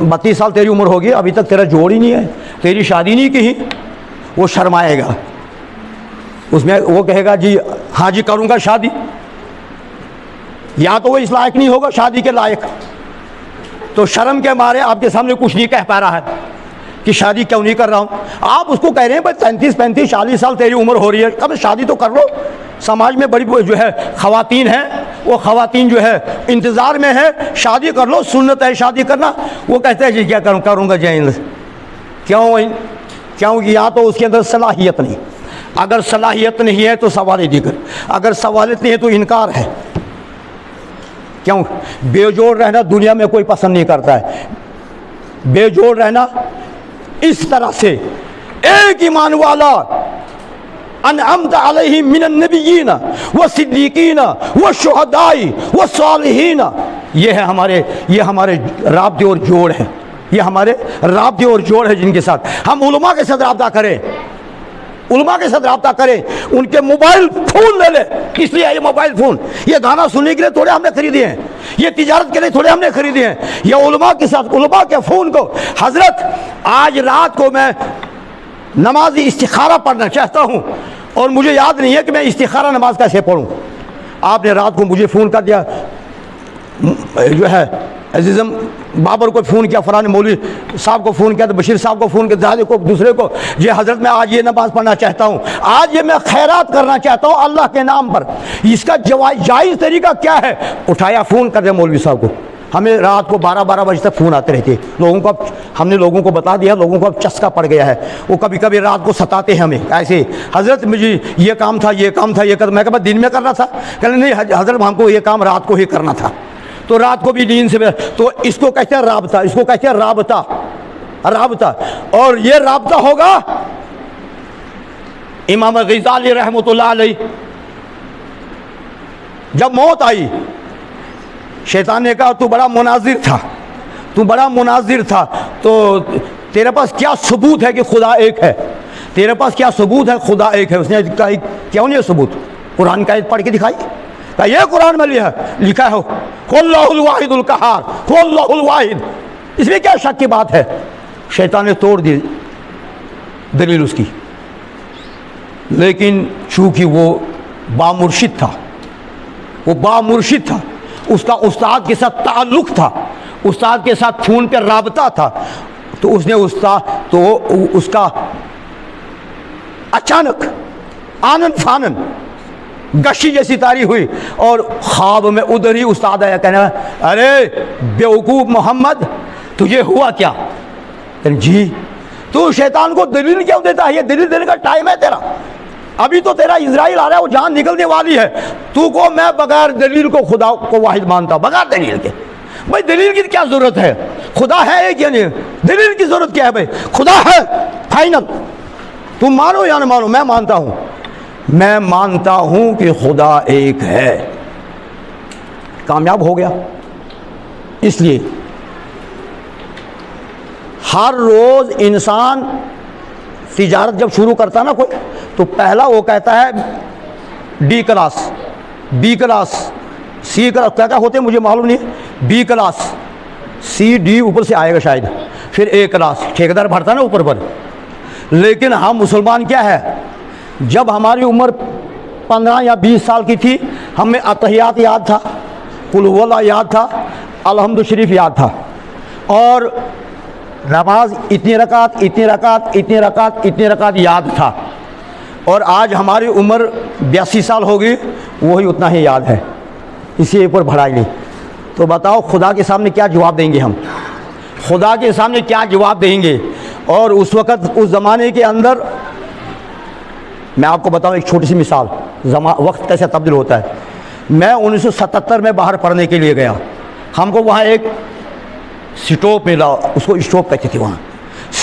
32 साल तेरी उम्र होगी, अभी तक तेरा जोड़ ही नहीं है, तेरी शादी नहीं की। वो शर्माएगा, उसमें वो कहेगा जी हाँ जी करूँगा शादी, या तो वो इस लायक नहीं होगा शादी के लायक, तो शर्म के मारे आपके सामने कुछ नहीं कह पा रहा है कि शादी क्यों नहीं कर रहा हूँ। आप उसको कह रहे हैं भाई 33, 35, 40 साल तेरी उम्र हो रही है, कब शादी तो कर लो। समाज में बड़ी जो है ख़वातीन हैं, वो ख़वातीन जो है इंतज़ार में है, शादी कर लो, सुन्नत है शादी करना। वो कहते हैं जी क्या करूँगा जैन, क्यों या तो उसके अंदर सलाहियत नहीं, अगर सलाहियत नहीं है तो सवाल दिक्कत, अगर सवालियत नहीं है तो इनकार है। क्यों? बेजोड़ रहना दुनिया में कोई पसंद नहीं करता है। बेजोड़ रहना इस तरह से, एक ईमान वाला अनअमत अलैहिम मिनन नबिय्यीन व सिद्दीकीन व शुहदाई व सालिहीन, ये हमारे राब्ते और जोड़ है, ये हमारे राब्ते और जोड़ है जिनके साथ हम उलमा के साथ राब्ता करें, उलमा के साथ राब्ता करें। उनके मोबाइल फ़ोन ले ले, इसलिए ये मोबाइल फ़ोन, ये गाना सुनने के लिए थोड़े हमने खरीदे हैं, ये तिजारत के लिए थोड़े हमने खरीदे हैं, ये उलमा के साथ, उलमा के फ़ोन को। हज़रत आज रात को मैं नमाज इस्तिखारा पढ़ना चाहता हूँ और मुझे याद नहीं है कि मैं इस्तिखारा नमाज कैसे पढ़ूँ। आपने रात को मुझे फ़ोन कर दिया, जो है अजीज़म बाबर को फ़ोन किया, फ़लाने मौलवी साहब को फ़ोन किया, तो बशीर साहब को फ़ोन किया, दादी को, दूसरे को, ये हज़रत मैं आज ये नमाज़ पढ़ना चाहता हूँ, आज ये मैं खैरात करना चाहता हूँ अल्लाह के नाम पर, इसका जायज़ तरीका क्या है? उठाया फ़ोन कर दिया मौलवी साहब को। हमें रात को 12-12 बजे तक फ़ोन आते रहते लोगों को, अब हमने लोगों को बता दिया, लोगों को अब चस्का पड़ गया है, वो कभी कभी रात को सताते हैं हमें ऐसे, हज़रत मुझे ये काम था, ये काम था, ये कर, मैं कहा दिन में करना था, कहने नहीं हज़रत हमको ये काम रात को ही करना था, तो रात को भी नींद से, तो इसको कहते हैं राबता, इसको कहते हैं राबता। और ये राबता होगा, इमाम ग़ज़ाली रहमतुल्लाह अलैह जब मौत आई, शैतान ने कहा तू बड़ा मुनाजिर था, तो तेरे पास क्या सबूत है कि खुदा एक है, तेरे पास क्या सबूत है खुदा एक है? उसने कहा क्यों नहीं सबूत? कुरान का आयत पढ़ के दिखाई। कहा ये कुरान में लिखा हो हुवल्लाहुल वाहिदुल कहार, हुवल्लाहुल वाहिद, इसमें क्या शक की बात है? शैतान ने तोड़ दी दलील उसकी, लेकिन चूंकि वो बामुर्शिद था, उसका उस्ताद के साथ ताल्लुक़ था, उस्ताद के साथ फ़ोन पर राबता था, तो उसने उसका अचानक आनन फानन गशी जैसी तारी हुई और ख्वाब में उधर ही उस्ताद आया, कहना अरे बेवकूफ़ मोहम्मद तुझे हुआ क्या? जी तू शैतान को दलील क्यों देता है? ये दलील देने का टाइम है तेरा, अभी तो तेरा इजराइल आ रहा है, वो जान निकलने वाली है, तू को मैं बगैर दलील को खुदा को वाहिद मानता, बगैर दलील के। भाई दलील की क्या ज़रूरत है? खुदा है एक या नहीं, दलील की ज़रूरत क्या है? भाई खुदा है फाइनल, तुम मानो या ना मानो, मैं मानता हूं कि खुदा एक है, कामयाब हो गया। इसलिए हर रोज़ इंसान तिजारत जब शुरू करता ना कोई, तो पहला वो कहता है डी क्लास, बी क्लास, सी क्लास, क्या क्या होते हैं मुझे मालूम नहीं, बी क्लास, सी डी ऊपर से आएगा शायद, फिर ए क्लास, ठेकेदार भरता ना ऊपर पर। लेकिन हम मुसलमान क्या है, जब हमारी उम्र 15 या 20 साल की थी, हमें अतहियात याद था, कुल हुवल्लाह याद था, अलहम्दु शरीफ याद था, और नमाज इतनी रकात याद था। और आज हमारी उम्र 82 साल हो गई, वही उतना ही याद है, इसी ऊपर बढ़ाई नहीं। तो बताओ खुदा के सामने क्या जवाब देंगे हम? खुदा के सामने क्या जवाब देंगे? और उस वक़्त, उस ज़माने के अंदर, मैं आपको बताऊं एक छोटी सी मिसाल, वक्त कैसे तब्दील होता है। मैं 1977 में बाहर पढ़ने के लिए गया, हमको वहाँ एक स्टोव मिला, उसको स्टोव कहते थे वहाँ,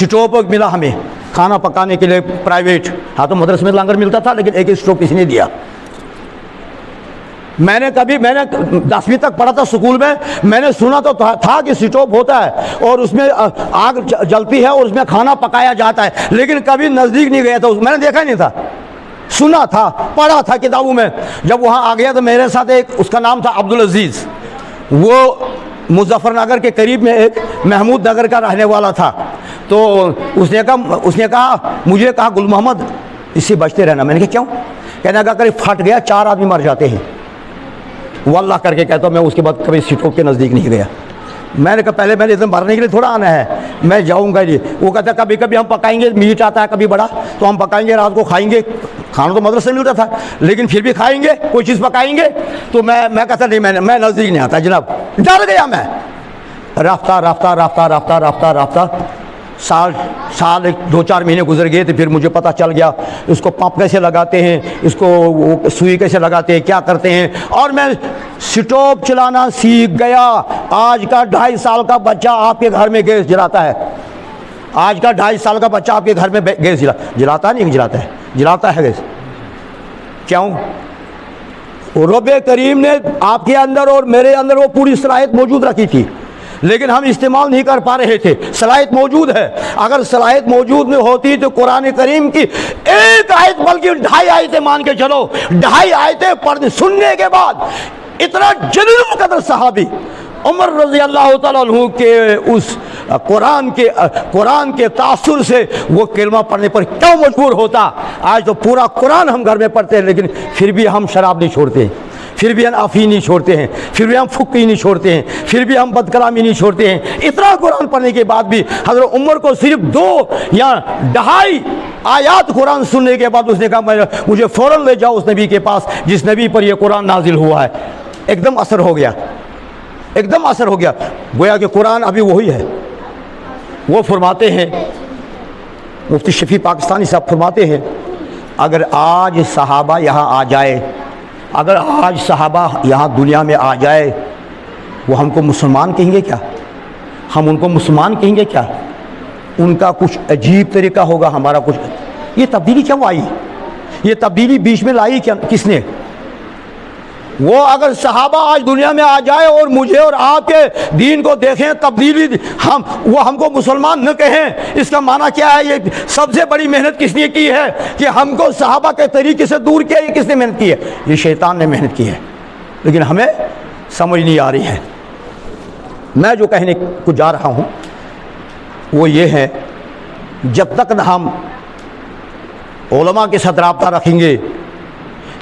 स्टोव मिला हमें खाना पकाने के लिए प्राइवेट। हाँ तो मदरसे में लंगर मिलता था, लेकिन एक स्टोव किसी ने दिया। मैंने 10वीं तक पढ़ा था स्कूल में, मैंने सुना तो था कि स्टोव होता है और उसमें आग जलती है और उसमें खाना पकाया जाता है, लेकिन कभी नज़दीक नहीं गया था, मैंने देखा ही नहीं था, सुना था, पढ़ा था किताबों में। जब वहाँ आ गया तो मेरे साथ एक, उसका नाम था अब्दुल अजीज़, वो मुजफ्फरनगर के करीब में एक महमूद नगर का रहने वाला था। तो उसने कहा मुझे कहा गुल मोहम्मद इससे बचते रहना। मैंने कहा क्यों? कहने लगा कभी फट गया 4 आदमी मर जाते हैं। वल्लाह करके कहता हूँ मैं उसके बाद कभी स्टोव के नज़दीक नहीं गया। मैंने कहा पहले मैंने इधर मरने के लिए थोड़ा आना है, मैं जाऊँगा ही। वो कहता कभी कभी हम पकाएंगे, मीट आता है कभी बड़ा तो हम पकाएंगे, रात को खाएंगे। खाना तो मदरसे में मिलता था, लेकिन फिर भी खाएंगे, कोई चीज़ पकाएंगे। तो मैं कहता नहीं, मैं नज़दीक नहीं आता जनाब, डर गया मैं। राफ्ता राफ्ता राफ्ता राफ्ता राफ्ता राफ्ता साल 2-4 महीने गुजर गए, तो फिर मुझे पता चल गया इसको पंप कैसे लगाते हैं, इसको वो सुई कैसे लगाते हैं, क्या करते हैं, और मैं स्टोव चलाना सीख गया। आज का 2.5 साल का बच्चा आपके घर में गैस जलाता है। आज का 2.5 साल का बच्चा आपके घर में गैस जलाता नहीं जलाता है, जलाता है गैस। क्यों? रब्बे करीम ने आपके अंदर और मेरे अंदर वो पूरी सलाहियत मौजूद रखी थी, लेकिन हम इस्तेमाल नहीं कर पा रहे थे। सलाहियत मौजूद है, अगर सलाहियत मौजूद नहीं होती तो कुरान करीम की एक आयत, बल्कि 2.5 आयतें मान के चलो, 2.5 आयतें पढ़ने सुनने के बाद इतना जलील कदर सहाबी उमर रज़ी अल्लाह तआला अन्हु के उस कुरान के तासुर से वो कलमा पढ़ने पर क्यों मजबूर होता। आज तो पूरा कुरान हम घर में पढ़ते हैं, लेकिन फिर भी हम शराब नहीं छोड़ते, फिर भी हम अफीम नहीं छोड़ते हैं, फिर भी हम फुक्की नहीं छोड़ते हैं, फिर भी हम बदकलामी नहीं छोड़ते हैं। इतना कुरान पढ़ने के बाद भी हज़रत उमर को सिर्फ 2 या 2.5 आयात कुरान सुनने के बाद उसने कहा मुझे फ़ौरन ले जाओ उस नबी के पास जिस नबी पर यह कुरान नाजिल हुआ है। एकदम असर हो गया, एकदम असर हो गया, गोया कि कुरान अभी वही है। वो फरमाते हैं, मुफ्ती शफी पाकिस्तानी साहब फरमाते हैं, अगर आज सहाबा यहाँ आ जाए, अगर आज सहाबा यहाँ दुनिया में आ जाए, वो हमको मुसलमान कहेंगे क्या? हम उनको मुसलमान कहेंगे क्या? उनका कुछ अजीब तरीका होगा, हमारा कुछ। ये तब्दीली क्यों आई? ये तब्दीली बीच में लाई क्या, किसने? वो अगर सहाबा आज दुनिया में आ जाए और मुझे और आपके दीन को देखें, तब्दीली वो हमको मुसलमान न कहें, इसका माना क्या है? ये सबसे बड़ी मेहनत किसने की है कि हमको सहाबा के तरीके से दूर किया? ये किसने मेहनत की है? ये शैतान ने मेहनत की है, लेकिन हमें समझ नहीं आ रही है। मैं जो कहने को जा रहा हूँ वो ये है, जब तक न हम उलमा के साथ राब्ता रखेंगे,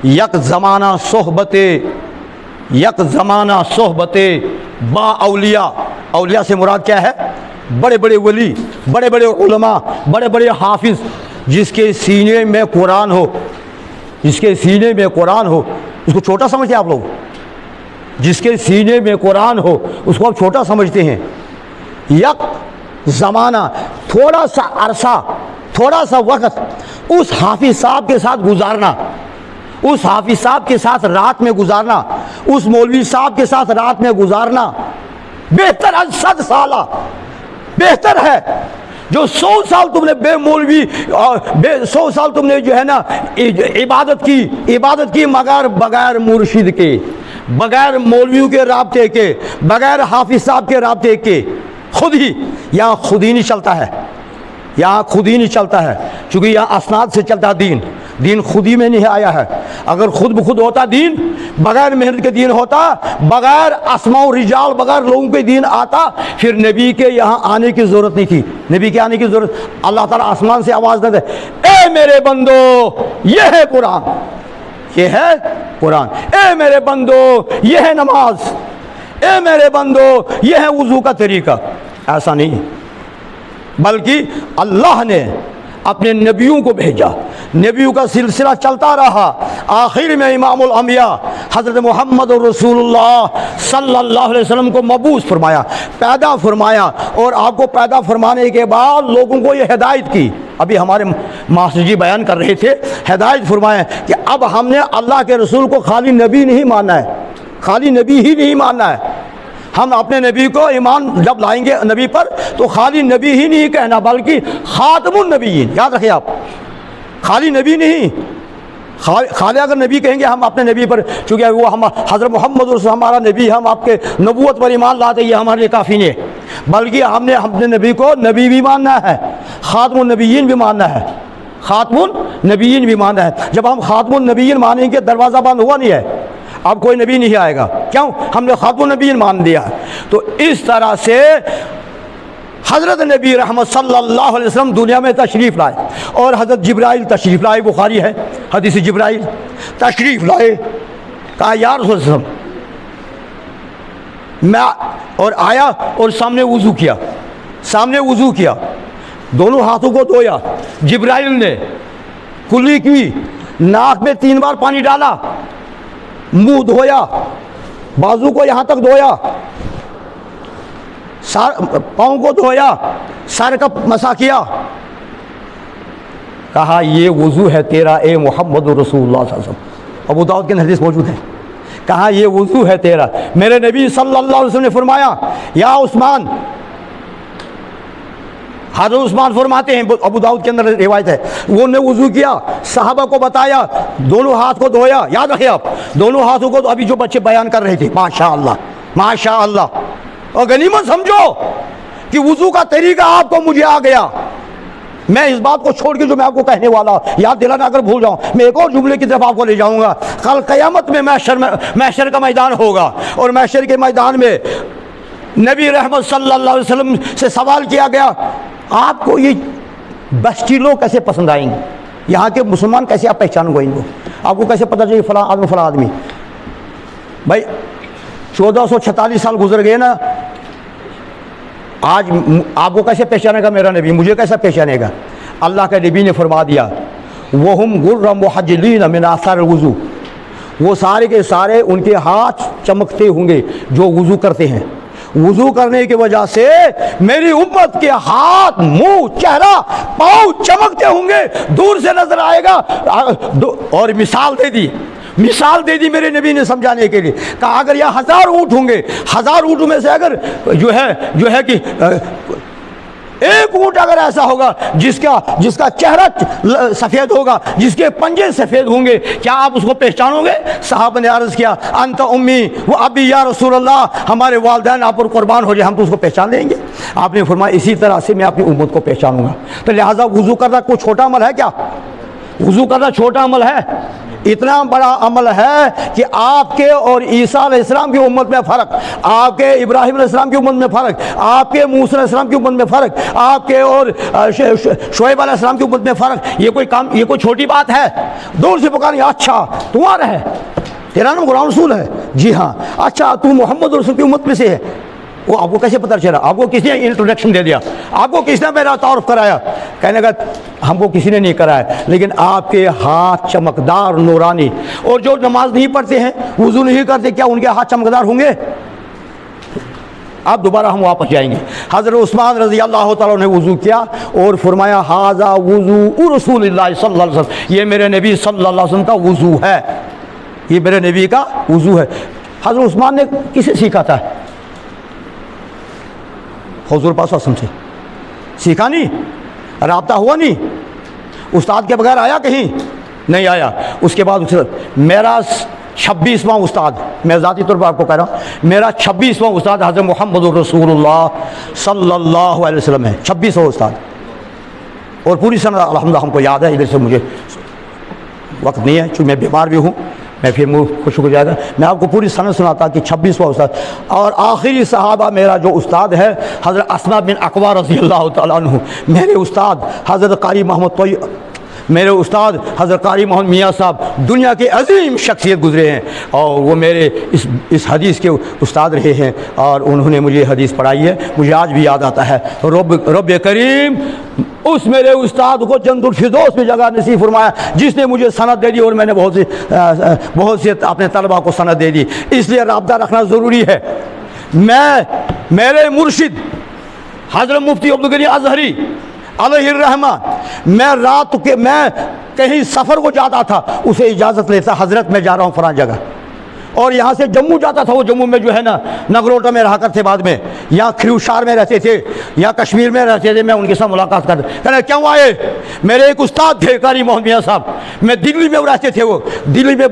यक ज़माना सोहबते बा औलिया, औलिया से मुराद क्या है? बड़े बड़े वली, बड़े बड़े उलमा, बड़े बड़े हाफिज, जिसके सीने में कुरान हो, जिसके सीने में कुरान हो। उसको छोटा समझते हैं आप लोग? जिसके सीने में कुरान हो उसको आप छोटा समझते हैं। यक ज़माना, थोड़ा सा अरसा, थोड़ा सा वक्त उस हाफिज साहब के साथ गुजारना, उस हाफिज साहब के साथ रात में गुजारना, उस मौलवी साहब के साथ रात में गुजारना बेहतर 100 साल बेहतर है। जो 100 साल तुमने बेमौलवी और 100 साल तुमने जो है ना इबादत की मगर बगैर मुर्शिद के, बगैर मौलवियों के राब्ते के, बगैर हाफिज साहब के राब्ते के, खुद ही यहाँ खुद ही नहीं चलता है, यहाँ खुद ही नहीं चलता है, क्योंकि यहाँ असनाद से चलता दीन। दीन खुद ही में नहीं आया है। अगर खुद ब खुद होता दीन, बगैर मेहनत के दीन होता, बगैर अस्मा रिजाल, बगैर लोगों के दीन आता, फिर नबी के यहाँ आने की ज़रूरत नहीं थी। नबी के आने की ज़रूरत, अल्लाह ताला आसमान से आवाज़ देते, ए मेरे बंदो ये है कुरान, ये है कुरान, ए मेरे बंदो ये है नमाज, ए मेरे बंदो ये है वुज़ू का तरीका। ऐसा नहीं, बल्कि अल्लाह ने अपने नबियों को भेजा, नबियों का सिलसिला चलता रहा। आखिर में इमामुल अंबिया हज़रत मोहम्मद रसूलुल्लाह सल्लल्लाहु अलैहि वसल्लम को मबूस फरमाया, पैदा फरमाया, और आपको पैदा फरमाने के बाद लोगों को ये हिदायत की। अभी हमारे मास्टर जी बयान कर रहे थे, हिदायत फरमाया कि अब हमने अल्लाह के रसूल को खाली नबी नहीं मानना है, खाली नबी ही नहीं मानना है, हम अपने नबी को ईमान जब लाएंगे नबी पर तो खाली नबी ही नहीं कहना बल्कि खातमुन नबीयीन, याद रखिए आप, खाली नबी नहीं, खाली अगर नबी कहेंगे हम अपने नबी पर, चूँकि वो हम हज़रत मोहम्मद रसूल हमारा नबी, हम आपके नबूवत पर ईमान लाते, ये हमारे लिए काफ़ी नहीं, बल्कि हमने अपने नबी को नबी भी मानना है, खातमुन नबीयीन भी मानना है, खातमुन नबीयीन भी मानना है। जब हम खातमुन नबीयीन मानेंगे दरवाज़ा बंद हुआ नहीं है, अब कोई नबी नहीं आएगा, क्यों? हमने खातमुन नबीयीन मान दिया। तो इस तरह से हज़रत नबी रहमत सल्लल्लाहु अलैहि वसल्लम दुनिया में तशरीफ़ लाए और हज़रत जिब्राइल तशरीफ़ लाए, बुखारी है हदीस जिब्राइल तशरीफ़ लाए, कहा या रसूल सल्लल्लाहु अलैहि वसल्लम, मैं और आया और सामने वज़ू किया, सामने वज़ू किया, दोनों हाथों को धोया, जिब्राइल ने कुल्ली की, नाक में 3 बार पानी डाला, मुंह धोया, बाजू को यहाँ तक धोया, पाँव को धोया, सर का मसा किया, कहा ये वज़ू है तेरा ए मोहम्मद रसूलुल्लाह सल्लल्लाहु अलैहि वसल्लम, अबू दाऊद के हदीस मौजूद है। कहा ये वज़ू है तेरा। मेरे नबी सल्लल्लाहु अलैहि वसल्लम ने फरमाया या उस्मान, हज़रत उस्मान फरमाते हैं, अबू दाऊद के अंदर रिवायत है, वो ने वज़ू किया, सहाबा को बताया, दोनों हाथ को धोया, याद रखिए आप, दोनों हाथों को, अभी जो बच्चे बयान कर रहे थे, माशाअल्लाह माशाअल्लाह, और गनीमत समझो कि वज़ू का तरीका आपको मुझे आ गया। मैं इस बात को छोड़ के जो मैं आपको कहने वाला, याद दिलाना अगर भूल जाऊं, मैं एक और जुमले की तरफ आपको ले जाऊंगा। कल क़यामत में महशर का मैदान होगा और महशर के मैदान में नबी रहमत सल्लल्लाहु अलैहि वसल्लम से सवाल किया गया, आपको ये बस्ती लोग कैसे पसंद आएंगे, यहाँ के मुसलमान कैसे आप पहचानोगे इनको, आपको कैसे पता चले फ़लाँ आदमी फ़लाँ आदमी। भाई 1446 साल गुजर गए ना, आज आपको कैसे पहचानेगा मेरा नबी, मुझे कैसा पहचानेगा? अल्लाह के नबी ने फरमा दिया वहुम गुर्रम मुहज्जलीन मिन आसार वज़ू, वो सारे के सारे उनके हाथ चमकते होंगे जो वज़ू करते हैं, वज़ू करने की वजह से मेरी उम्मत के हाथ, मुंह, चेहरा, पाँव चमकते होंगे, दूर से नजर आएगा। और मिसाल दे दी मेरे नबी ने समझाने के लिए, कहा अगर यह 1000 ऊँट होंगे, 1000 ऊँटों में से अगर जो है कि एक ऊँट अगर ऐसा होगा जिसका चेहरा सफ़ेद होगा, जिसके पंजे सफ़ेद होंगे, क्या आप उसको पहचानोगे? साहब ने अर्ज़ किया अंत उम्मी वो अबी या रसूल अल्लाह, हमारे वालिदैन आप पर कुर्बान हो जाए, हम तो उसको पहचान लेंगे। आपने फरमाया इसी तरह से मैं अपनी उम्मत को पहचानूंगा। तो लिहाजा वज़ू करना कोई छोटा अमल है क्या? वज़ू करना छोटा अमल है? इतना बड़ा अमल है कि आपके और ईसा अलैहिस्सलाम की उम्मत में फ़र्क, आपके इब्राहिम अलैहिस्सलाम की उम्मत में फ़र्क, आपके मूसा अलैहिस्सलाम की उम्मत में फ़र्क, आपके और शुएब अलैहिस्सलाम की उम्मत में फ़र्क। ये कोई छोटी बात है? दूर से पुकारें अच्छा तू आ रहा है, तेरा नाम गुलाम रसूल है, जी हाँ, अच्छा तू मोहम्मद रसूल की उम्मत में से है। वो आपको कैसे पता चला? आपको किसने इंट्रोडक्शन दे दिया? आपको किसने मेरा तारुफ कराया? कहने का हमको किसी ने नहीं कराया, लेकिन आपके हाथ चमकदार नूरानी। और जो नमाज नहीं पढ़ते हैं, वज़ू नहीं करते, क्या उनके हाथ चमकदार होंगे? अब दोबारा हम वापस जाएंगे। हज़रत उस्मान रज़ी अल्लाह तआला ने वज़ू किया और फरमाया हाज़ा वज़ू रसूलुल्लाह सल्लल्लाहु अलैहि वसल्लम, ये मेरे नबी सल्लल्लाहु अलैहि वसल्लम का वज़ू है, ये मेरे नबी का वज़ू है। हज़रत उस्मान ने किसे सीखा था? हुज़ूर पाक सल्लल्लाहु अलैहि वसल्लम से सीखा नहीं, राब्ता हुआ नहीं, उस्ताद के बगैर आया कहीं नहीं आया। उसके बाद मेरा 26वां उस्ताद, मैं ज़ाती तौर पर आपको कह रहा हूँ, मेरा 26वां उस्ताद हज़रत मोहम्मद रसूलुल्लाह सल्लल्लाहु अलैहि वसल्लम है, 26वां उस्ताद। और पूरी सनद अल्हम्दुलिल्लाह हमको याद है, इधर से मुझे वक्त नहीं है क्योंकि मैं बीमार भी हूँ, मैं फिर मुँह खुश हो जाएगा। मैं आपको पूरी सनद सुनाता कि 26वां उस्ताद। और आखिरी सहाबा मेरा जो उस्ताद है हज़रत अस्मा बिन अकवा रज़ी अल्लाह तआला अन्हु, मेरे उस्ताद हज़रत कारी मोहम्मद तोयब, मेरे उस्ताद हज़रत कारी मोहम्मद मियाँ साहब दुनिया के अजीम शख्सियत गुज़रे हैं और वो मेरे इस हदीस के उस्ताद रहे हैं और उन्होंने मुझे हदीस पढ़ाई है, मुझे आज भी याद आता है। रब करीम उस मेरे उस्ताद को जन्नतुल फिरदौस में जगह नसीब फरमाया जिसने मुझे सनद दे दी और मैंने बहुत से अपने तलबा को सनद दे दी। इसलिए राब्ता रखना ज़रूरी है। मेरे मुर्शिद हज़रत मुफ्ती अब्दुल गनी अज़हरी अलैहिर्रहमा, मैं कहीं सफ़र को जाता था, उसे इजाज़त लेता, हज़रत मैं जा रहा हूँ फ़लाँ जगह, और यहाँ से जम्मू जाता था। वो जम्मू में जो है ना नगरोटा में रहा करते, बाद में यहाँ खिरूशार में रहते थे, यहाँ कश्मीर में रहते थे। मैं उनके साथ मुलाकात करता, कहना क्यों आए? मेरे एक उस्ताद थे कारी मोहम्मद मियाँ साहब, मैं दिल्ली में रहते थे। वो दिल्ली में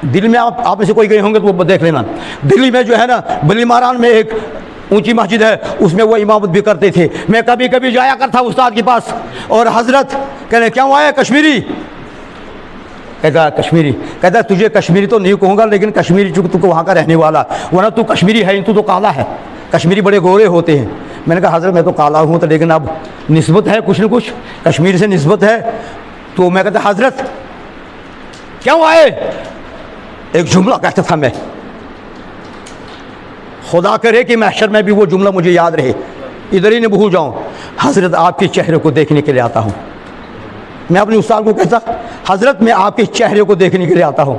दिल्ली में आप में से कोई गए होंगे तो वो देख लेना। दिल्ली में जो है ना बलीमारान में एक ऊंची मस्जिद है, उसमें वो इमामत भी करते थे। मैं कभी कभी जाया करता उस्ताद के पास। और हजरत कहने क्यों आए? कश्मीरी। कहता कश्मीरी। कहता तुझे कश्मीरी तो नहीं कहूँगा, लेकिन कश्मीरी चूँकि तू वहाँ का रहने वाला, वरना तू कश्मीरी है, तू तो काला है। कश्मीरी बड़े गोरे होते हैं। मैंने कहा हजरत मैं तो काला हूँ, तो लेकिन अब निस्बत है, कुछ न कुछ कश्मीर से निस्बत है। तो मैं कहता हजरत क्यों आए? एक जुमला कहता था मैं, खुदा करे कि महशर में भी वो जुमला मुझे याद रहे, इधर ही नहीं भूल जाऊँ। हजरत आपके चेहरे को देखने के लिए आता हूँ। मैं अपने उस्ताद को कहता हजरत मैं आपके चेहरे को देखने के लिए आता हूँ।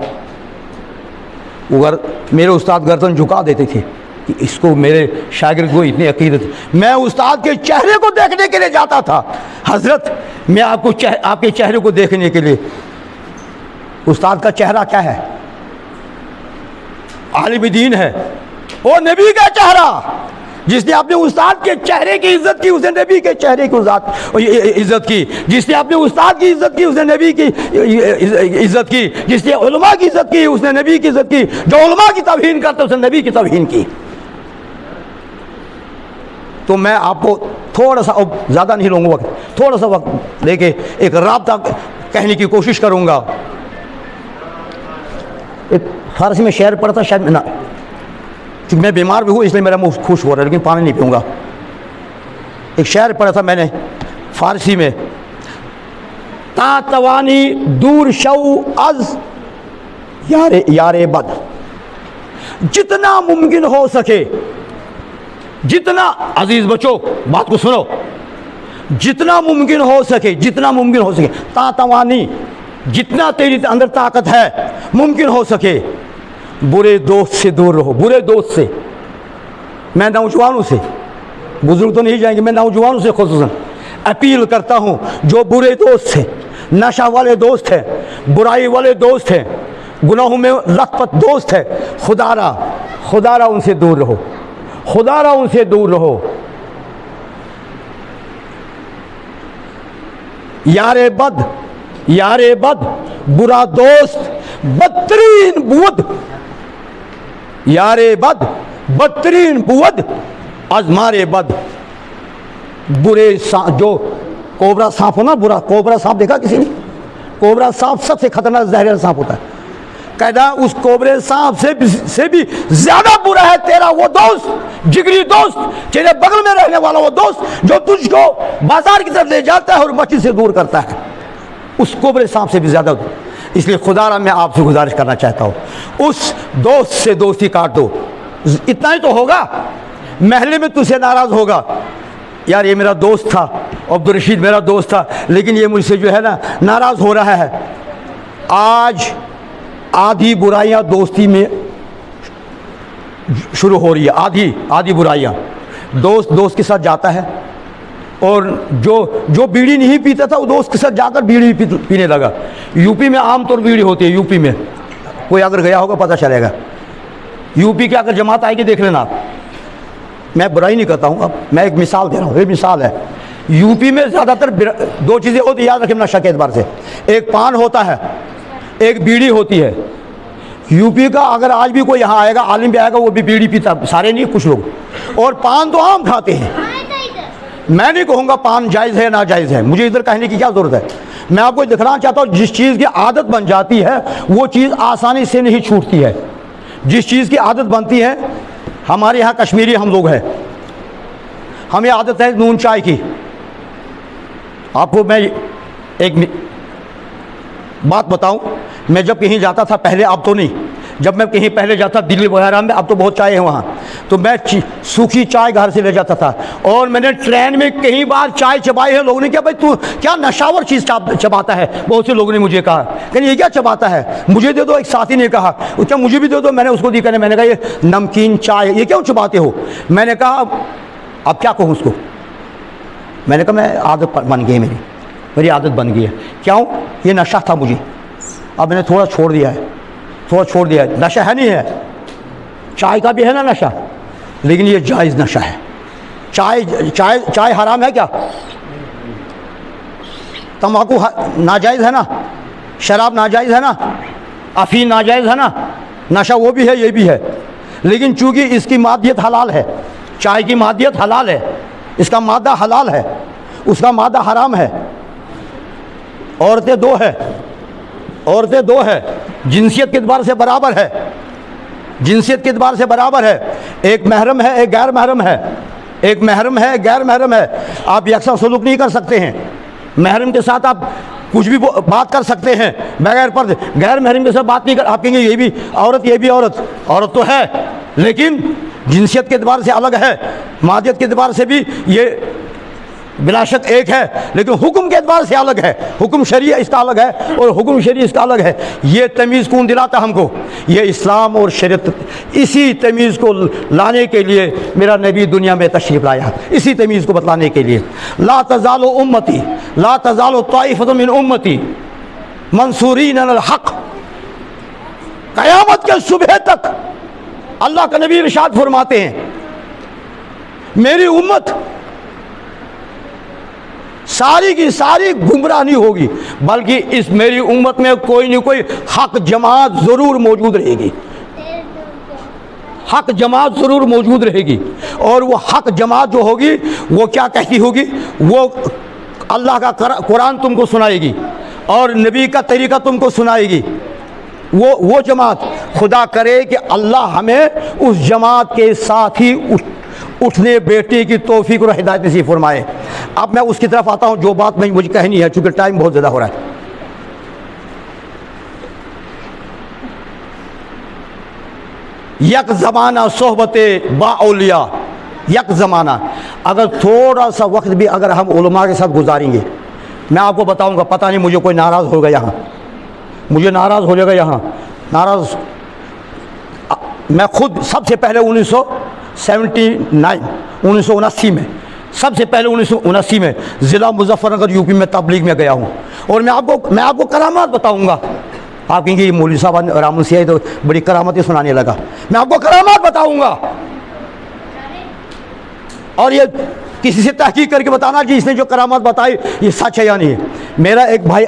उगर मेरे उस्ताद गर्दन झुका देते थे कि इसको, मेरे शागिर्द को इतनी अकीदत। मैं उस्ताद के चेहरे को देखने के लिए जाता था। हजरत मैं आपके चेहरे को देखने के लिए। उस्ताद का चेहरा क्या है? आलिम दीन है। वो नबी का चेहरा, जिसने अपने उस्ताद के चेहरे की इज्जत की, उसने नबी के चेहरे की इज्जत की। जिसने अपने उस्ताद की इज्जत की, उसने नबी की इज्जत की। जिसने उलमा की इज्जत की, उसने नबी की इज्जत की। जो उलमा की तौहीन करते, उसने नबी की तौहीन की। तो मैं आपको थोड़ा सा, ज़्यादा नहीं लूँगा वक्त, थोड़ा सा वक्त लेके एक राब्ता कहने की कोशिश करूँगा। एक फारसी में शेर पढ़ा था शायद ना, क्योंकि मैं बीमार भी हूँ इसलिए मेरा मुंह खुश हो रहा है, लेकिन पानी नहीं पीऊँगा। एक शेर पढ़ा था मैंने फारसी में, ता तवानी दूर शऊ अज यारे यारे बद, जितना मुमकिन हो सके, जितना, अजीज बच्चों बात को सुनो, जितना मुमकिन हो सके, जितना मुमकिन हो सके, ता तवानी जितना तेरी अंदर ताकत है, मुमकिन हो सके बुरे दोस्त से दूर रहो। बुरे दोस्त से, मैं नौजवानों से, बुजुर्ग तो नहीं जाएंगे, मैं नौजवानों से खुसूसन अपील करता हूँ, जो बुरे दोस्त हैं, नशा वाले दोस्त हैं, बुराई वाले दोस्त हैं, गुनाहों में लथपथ दोस्त है, खुदारा उनसे दूर रहो, खुदारा उनसे दूर रहो। यारे बद बुरा दोस्त बदतरीन बुद, यारे बद बदतरीन बुद अजमारे बद। बुरे जो कोबरा सांप हो ना, बुरा कोबरा सांप देखा किसी ने? कोबरा सांप सबसे खतरनाक जहरीला सांप होता है। कहता उस कोबरे सांप से भी ज्यादा बुरा है तेरा वो दोस्त, जिगरी दोस्त, तेरे बगल में रहने वाला वो दोस्त, जो तुझको बाजार की तरफ ले जाता है और मस्जिद से दूर करता है, उस कोबरे सांप से भी ज्यादा। इसलिए खुदारा मैं आपसे गुजारिश करना चाहता हूँ, उस दोस्त से दोस्ती काट दो। इतना ही तो होगा, महल्ले में तुझसे नाराज होगा, यार ये मेरा दोस्त था, अब्दुल रशीद मेरा दोस्त था, लेकिन ये मुझसे जो है ना नाराज हो रहा है। आज आधी बुराइयां दोस्ती में शुरू हो रही है, आधी बुराइयां। दोस्त के साथ जाता है, और जो बीड़ी नहीं पीता था वो दोस्त के साथ जाकर बीड़ी पीने लगा। यूपी में आमतौर बीड़ी होती है, यूपी में कोई अगर गया होगा पता चलेगा। यूपी की अगर जमात आएगी देख लेना आप, मैं बुराई नहीं करता हूँ, अब मैं एक मिसाल दे रहा हूँ, ये मिसाल है। यूपी में ज़्यादातर दो चीज़ें होती है, याद रखें नशा के एतबार से, एक पान होता है, एक बीड़ी होती है। यूपी का अगर आज भी कोई यहाँ आएगा, आलिम भी आएगा, वो भी बीड़ी पीता, सारे नहीं कुछ लोग, और पान तो आम खाते हैं। मैं नहीं कहूँगा पान जायज़ है ना जायज़ है, मुझे इधर कहने की क्या ज़रूरत है। मैं आपको दिखाना चाहता हूँ, जिस चीज़ की आदत बन जाती है वो चीज़ आसानी से नहीं छूटती है। जिस चीज़ की आदत बनती है, हमारे यहाँ कश्मीरी हम लोग हैं, हमें आदत है नून चाय की। आपको मैं एक बात बताऊं, मैं जब कहीं जाता था पहले, अब तो नहीं, जब मैं कहीं पहले जाता दिल्ली वगैरह में, अब तो बहुत चाय है वहाँ, तो मैं सूखी चाय घर से ले जाता था। और मैंने ट्रेन में कई बार चाय चबाई है। लोगों ने कहा भाई तू क्या नशावर चीज़ चबाता है, बहुत से लोगों ने मुझे कहा, कहने ये क्या चबाता है, मुझे दे दो। एक साथी ने कहा क्या मुझे भी दे दो, मैंने उसको दी, कहने मैंने कहा ये नमकीन चाय, ये क्यों चबाते हो। मैंने कहा अब क्या कहूँ उसको, मैंने कहा मैं आदत बन गई, मेरी आदत बन गई है। क्यों, ये नशा था मुझे, अब मैंने थोड़ा छोड़ दिया है, थोड़ा छोड़ दिया, नशा है नहीं है, चाय का भी है ना नशा, लेकिन ये जायज़ नशा है। चाय चाय चाय हराम है क्या? तंबाकू नाजायज़ है ना, शराब नाजायज़ है ना, अफीम नाजायज़ है ना, नशा वो भी है ये भी है, लेकिन चूँकि इसकी मादियत हलाल है, चाय की मादियत हलाल है, इसका मादा हलाल है, उसका मादा हराम है। औरतें दो है, औरतें दो है, जिनसियत के एतबार से बराबर है, जिनसियत के एतबार से बराबर है। एक महरम है, एक गैर महरम है, एक महरम है, गैर महरम है। आप यकसा सलूक नहीं कर सकते हैं। महरम के साथ आप कुछ भी बात कर सकते हैं, बगैर पर्दे। गैर महरम के साथ बात नहीं कर, आप कहेंगे ये भी औरत, ये भी औरत, औरत तो है, लेकिन जिनसियत के एतबार से अलग है, मादियत के एतबार से भी ये बिलाशक एक है, लेकिन हुक्म के एतबार से अलग है। हुक्म शरीय इसका अलग है और हुक्म शरीय इसका अलग है। ये तमीज़ कौन दिलाता हमको? ये इस्लाम और शरीयत। इसी तमीज़ को लाने के लिए मेरा नबी दुनिया में तशरीफ़ लाया, इसी तमीज़ को बतलाने के लिए। ला तज़ालु उम्मती, ला तज़ालु ताइफ़तुम मिन उम्मती मंसूरीन अलल हक़। क़यामत के सुबह तक अल्लाह का नबी इरशाद फरमाते हैं, मेरी उम्मत सारी की सारी गुमराह नहीं होगी, बल्कि इस मेरी उम्मत में कोई न कोई हक जमात ज़रूर मौजूद रहेगी, हक जमात ज़रूर मौजूद रहेगी। और वो हक जमात जो होगी वो क्या कहती होगी? वो अल्लाह का कुरान तुमको सुनाएगी और नबी का तरीक़ा तुमको सुनाएगी। वो जमात, खुदा करे कि अल्लाह हमें उस जमात के साथ ही उठने बैठने की तौफीक और हिदायत नसीब फरमाए। अब मैं उसकी तरफ आता हूँ जो बात मुझे कहनी है, चूँकि टाइम बहुत ज़्यादा हो रहा है। यक ज़माना सोहबते बाउलिया, यक ज़माना, अगर थोड़ा सा वक्त भी अगर हम उलमा के साथ गुजारेंगे, मैं आपको बताऊँगा, पता नहीं मुझे कोई नाराज़ होगा यहाँ, मुझे नाराज़ हो जाएगा यहाँ, नाराज़। मैं खुद सबसे पहले 1979 में, सबसे पहले 1979 में ज़िला मुजफ्फरनगर यूपी में तबलीग में गया हूँ। और मैं आपको करामात बताऊँगा। आप कहेंगे ये मौलवी साहब रामन सियाही तो बड़ी करामतें सुनाने लगा। मैं आपको करामात बताऊँगा, और ये किसी से तहकीक करके बताना कि इसने जो करामात बताई ये सच है या नहीं है। मेरा एक भाई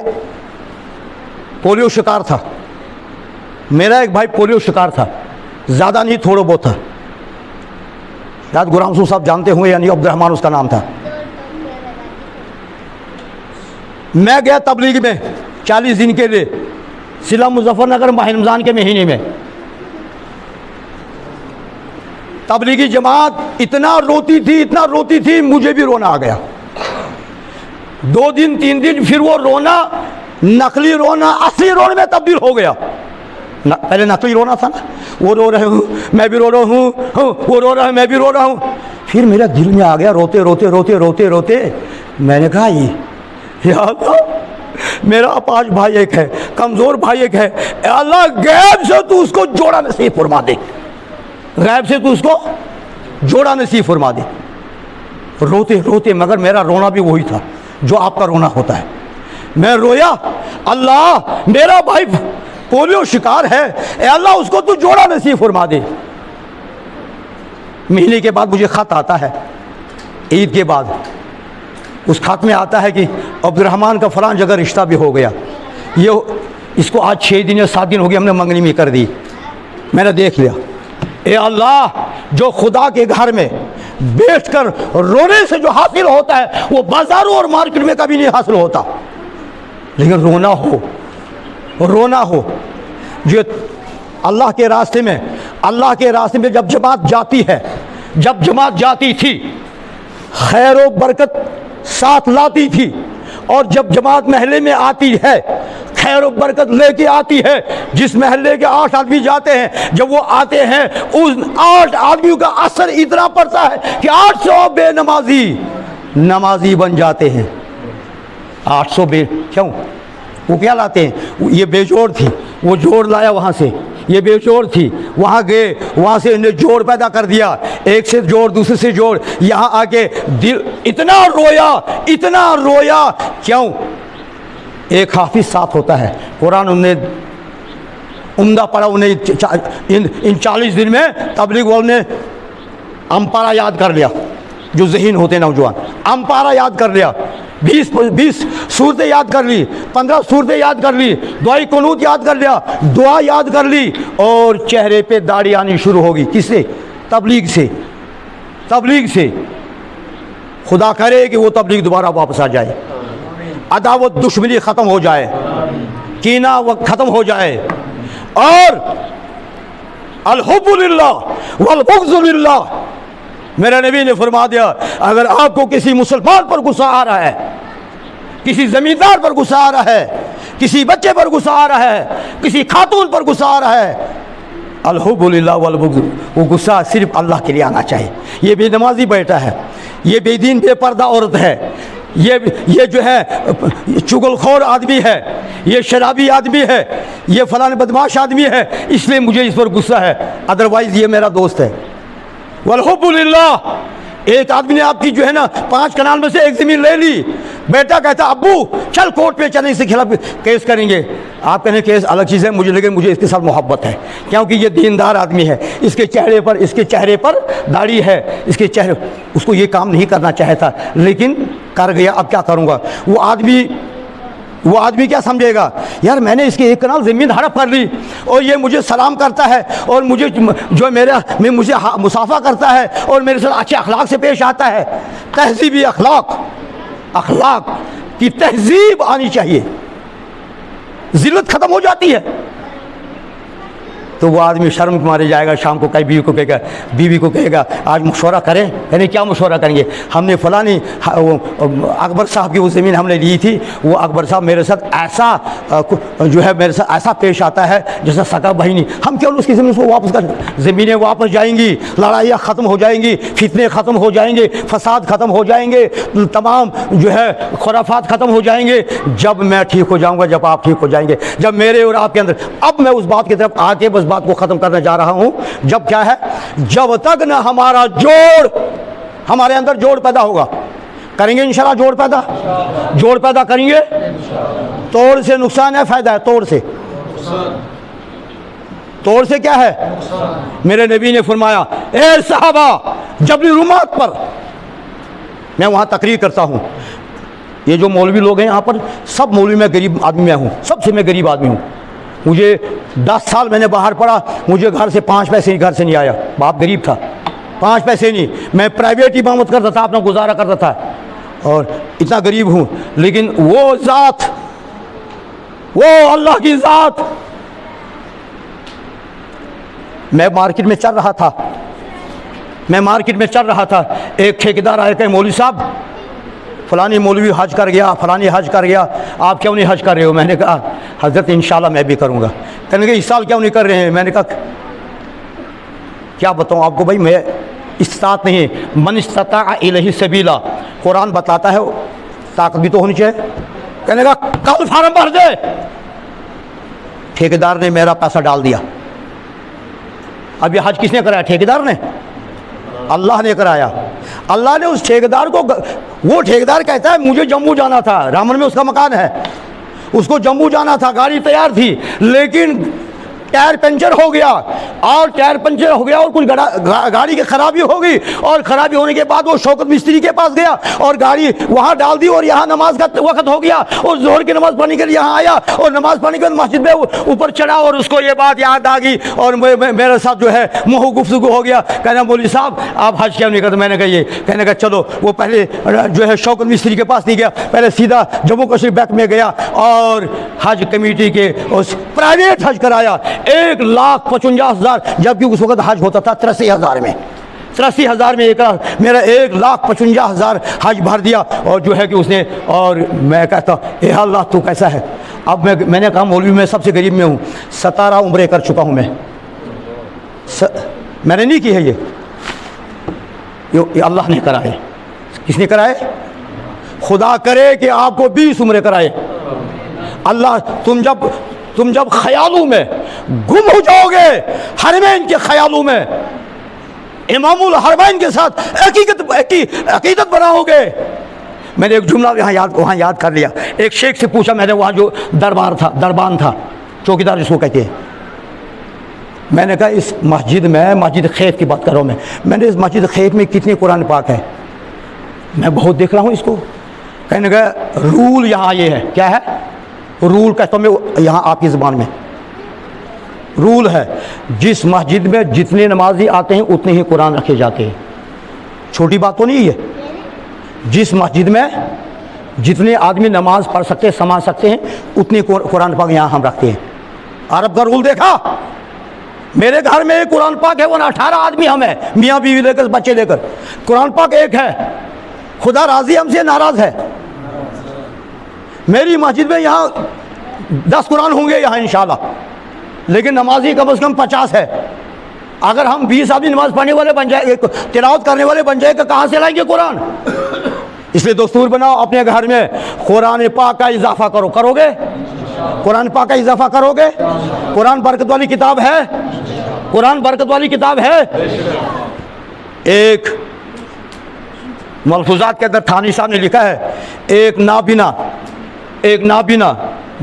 पोलियो शिकार था, मेरा एक भाई पोलियो शिकार था, ज़्यादा नहीं थोड़ा बहुत था। शायद गुलाम सूद साहब जानते हुए, यानी अब्दुर्रहमान उसका नाम था। मैं गया तबलीग में 40 दिन के लिए ज़िला मुजफ्फरनगर माह रमज़ान के महीने में। तबलीगी जमात इतना रोती थी, इतना रोती थी, मुझे भी रोना आ गया। 2 दिन 3 दिन फिर वो रोना नकली रोना असली रोने में तब्दील हो गया। पहले नकली रोना था ना, वो रो रहे हूँ मैं भी रो रहा हूँ, वो रो रहा है मैं भी रो रहा हूँ। फिर मेरा दिल में आ गया रोते रोते रोते रोते रोते, मैंने कहा या अल्लाह मेरा अपाज भाई एक है, कमज़ोर भाई एक है, अल्लाह गैब से तू उसको जोड़ा नसीब फरमा दे, गैब से तू उसको जोड़ा नसीब फरमा दे। रोते रोते, मगर मेरा रोना भी वही था जो आपका रोना होता है। मैं रोया, अल्लाह मेरा भाई पोलियो शिकार है, अल्लाह उसको तू जोड़ा नसीब फरमा दे। महीने के बाद मुझे ख़त आता है, ईद के बाद। उस ख़त में आता है कि अब्दुर्रहमान का फ़लाँ जगह रिश्ता भी हो गया। ये इसको आज 6 दिन या 7 दिन हो गए, हमने मंगनी में कर दी। मैंने देख लिया, ए अल्लाह जो खुदा के घर में बैठकर रोने से जो हासिल होता है वो बाज़ारों और मार्केट में कभी नहीं हासिल होता। लेकिन रोना हो, रोना हो जो अल्लाह के रास्ते में, अल्लाह के रास्ते में जब जमात जाती है, जब जमात जाती थी खैर व बरकत साथ लाती थी। और जब जमात महल्ले में आती है खैर व बरकत लेके आती है। जिस महल्ले के 8 आदमी जाते हैं, जब वो आते हैं उस 8 आदमियों का असर इतना पड़ता है कि 800 बेनमाजी नमाजी बन जाते हैं। 800 क्यों? वो क्या लाते हैं? ये बेजोड़ थी, वो जोड़ लाया वहाँ से, ये बेजोड़ थी, वहाँ गए, वहाँ से इन्हें जोड़ पैदा कर दिया, एक से जोड़ दूसरे से जोड़, यहाँ आके दिल इतना रोया, इतना रोया। क्यों? एक हाफिज साथ होता है, कुरान उन्हें उम्दा पड़ा उन्हें इन 40 दिन में तबलीग वालों ने अम्पारा याद कर लिया। जो ज़हीन होते नौजवान, अम्पारा याद कर लिया, 20 सूरतें याद कर ली, 15 सूरतें याद कर ली, दुआई कुनूत याद कर लिया, दुआ याद कर ली, और चेहरे पे दाढ़ी आनी शुरू होगी। किससे? तबलीग से। तबलीग से। खुदा करे कि वो तबलीग दोबारा वापस आ जाए, अदावत दुश्मनी ख़त्म हो जाए, कीना वक्त ख़त्म हो जाए, और अल-हुब्बु लिल्लाह वल बुग़्ज़ु लिल्लाह। मेरा नबी ने फरमा दिया, अगर आपको किसी मुसलमान पर गुस्सा आ रहा है, किसी ज़मींदार पर गुस्सा आ रहा है, किसी बच्चे पर गुस्सा आ रहा है, किसी खातून पर गुस्सा आ रहा है, अल-हुब्बु लिल्लाह वल बुग़्ज़ु, वो गुस्सा सिर्फ अल्लाह के लिए आना चाहिए। ये बेनमाजी बेटा है, ये बेदीन बेपर्दा औरत है, ये जो है चुगलखोर आदमी है, ये शराबी आदमी है, ये फलाने बदमाश आदमी है, इसलिए मुझे इस पर गुस्सा है, अदरवाइज़ ये मेरा दोस्त है। वल-हुब्बु लिल्लाह। एक आदमी ने आपकी जो है ना 5 कनाल में से एक ज़मीन ले ली, बेटा कहता अब्बू चल कोर्ट पे चलें, इसके खिलाफ केस करेंगे। आप कहें केस अलग चीज़ है, मुझे इसके साथ मोहब्बत है, क्योंकि ये दीनदार आदमी है, इसके चेहरे पर दाढ़ी है, इसके चेहरे, उसको ये काम नहीं करना चाहता लेकिन कर गया, अब क्या करूँगा। वो आदमी क्या समझेगा, यार मैंने इसकी 1 कनाल ज़मीन हड़प कर ली और ये मुझे सलाम करता है और मुझे मुझे मुसाफा करता है और मेरे साथ अच्छे अखलाक से पेश आता है। तहज़ीबी अखलाक की तहज़ीब आनी चाहिए, ज़िल्लत ख़त्म हो जाती है। तो वो आदमी शर्म के मारे जाएगा, शाम को कई बीवी को कहेगा आज मशवरा करें। यानी क्या मशवरा करेंगे, हमने फलानी अकबर साहब की वो ज़मीन हमने ली थी, वो अकबर साहब मेरे साथ ऐसा पेश आता है जैसा सगा भाई नहीं, हम क्यों उसकी ज़मीन को वापस कर। ज़मीनें वापस जाएंगी, लड़ाइयाँ ख़त्म हो जाएंगी, फितने ख़त्म हो जाएंगे, फसाद ख़त्म हो जाएंगे, तमाम जो है खुराफात ख़त्म हो जाएंगे, जब मैं ठीक हो जाऊँगा, जब आप ठीक हो जाएंगे, जब मेरे और आपके अंदर। अब मैं उस बात की तरफ आके बस बात को खत्म करने जा रहा हूं, जब क्या है, जब तक ना हमारे अंदर जोड़ पैदा होगा, करेंगे इंशाल्लाह जोड़ पैदा करेंगे। तोड़ से नुकसान है, फायदा है तोड़ से क्या है। मेरे नबी ने फरमाया, ए सहाबा जबली रुमात पर, मैं वहां तकरीर करता हूं, ये जो मौलवी लोग हैं यहाँ पर, सब मौलवी में गरीब आदमी मैं हूँ, सबसे मैं गरीब आदमी हूँ। मुझे 10 साल मैंने बाहर पढ़ा, मुझे घर से 5 पैसे घर से नहीं आया, बाप गरीब था, 5 पैसे नहीं, मैं प्राइवेट इमामत करता था, अपना गुजारा करता था, और इतना गरीब हूँ। लेकिन वो ज़ात, वो अल्लाह की ज़ात, मैं मार्केट में चल रहा था, एक ठेकेदार आए, कहे मौलवी साहब फलानी मौलवी हज कर गया, फलानी हज कर गया, आप क्यों नहीं हज कर रहे हो। मैंने कहा हज़रत इंशाल्लाह मैं भी करूँगा। कहने लगे इस साल क्यों नहीं कर रहे हैं। मैंने कहा क्या बताऊँ आपको भाई, मैं इस्तात नहीं, मन इस्तता इलैहि सबीला, कुरान बताता है, ताकत भी तो होनी चाहिए। कहने लगा कल फार्म भर दे। ठेकेदार ने मेरा पैसा डाल दिया। अब ये हज किसने कराया, ठेकेदार ने, अल्लाह ने कराया। अल्लाह ने उस ठेकेदार को, वो ठेकेदार कहता है मुझे जम्मू जाना था, रामन में उसका मकान है, उसको जम्मू जाना था, गाड़ी तैयार थी, लेकिन टायर पंचर हो गया, और कुछ गाड़ी की खराबी हो गई, और ख़राबी होने के बाद वो शौकत मिस्त्री के पास गया और गाड़ी वहाँ डाल दी, और यहाँ नमाज का वक्त हो गया, और जोहर की नमाज़ पढ़ने के लिए यहाँ आया, और नमाज़ पढ़ने के बाद मस्जिद में ऊपर चढ़ा, और उसको ये बात याद आ गई, और मेरे साथ जो है मुँह गुफ्तगू हो गया। कहना मौलवी साहब आप हज क्यों नहीं करते। मैंने कहा ये, कहने का चलो, वो पहले जो है शौकत मिस्त्री के पास नहीं गया, पहले सीधा जम्मू कश्मीर बैंक में गया और हज कमेटी के उस प्राइवेट हज कराया, 1,55,000, जबकि उस वक्त हज होता था 83,000 में, 83,000 में मेरा 1,55,000 हज भर दिया। और जो है कि उसने, और मैं कहता ए अल्लाह तू कैसा है। अब मैंने कहा मौलवी मैं सबसे गरीब में हूँ, 17 उम्रें कर चुका हूँ मैं। मैंने नहीं की है ये अल्लाह ने कराए। किसने कराए? खुदा करे कि आपको 20 उम्रें कराए। अल्लाह, तुम जब ख्यालों में गुम हो जाओगे, हरमैन के ख्यालों में इमामुल हरमैन के साथ अकीदत बनाओगे। मैंने एक जुमला वहाँ याद कर लिया। एक शेख से पूछा मैंने, वहाँ जो दरबान था, चौकीदार जिसको कहते हैं, मैंने कहा इस मस्जिद में, मस्जिद खैफ की बात कर रहा हूँ मैंने इस मस्जिद खैफ में कितने कुरान पाक है? मैं बहुत देख रहा हूँ इसको। कहने का रूल यहाँ ये है, क्या है रूल? कहता हूँ मैं यहाँ आपकी ज़बान में रूल है, जिस मस्जिद में जितने नमाजी आते हैं उतने ही कुरान रखे जाते हैं। छोटी बात तो नहीं है। जिस मस्जिद में जितने आदमी नमाज पढ़ सकते हैं, समझ सकते हैं, उतने कुरान पाक यहाँ हम रखते हैं। अरब का रूल देखा? मेरे घर में एक कुरान पाक है, वो 18 आदमी हम है, मियाँ बीवी लेकर, बच्चे लेकर। कुरान पाक एक है। खुदा राजी हमसे नाराज़ है? मेरी मस्जिद में यहाँ 10 कुरान होंगे यहाँ इंशाल्लाह, लेकिन नमाजी कम से कम 50 है। अगर हम 20 आदमी नमाज पढ़ने वाले बन जाए, तिलावत करने वाले बन जाए, तो कहाँ से लाएंगे कुरान? इसलिए दस्तूर बनाओ अपने घर में, कुरान पाक का इजाफा करो। करोगे? कुरान पाक का इजाफा करोगे? कुरान बरकत वाली किताब है, कुरान बरकत वाली किताब है। एक मलफूजात के अंदर थानी साहब ने लिखा है, एक नाबिना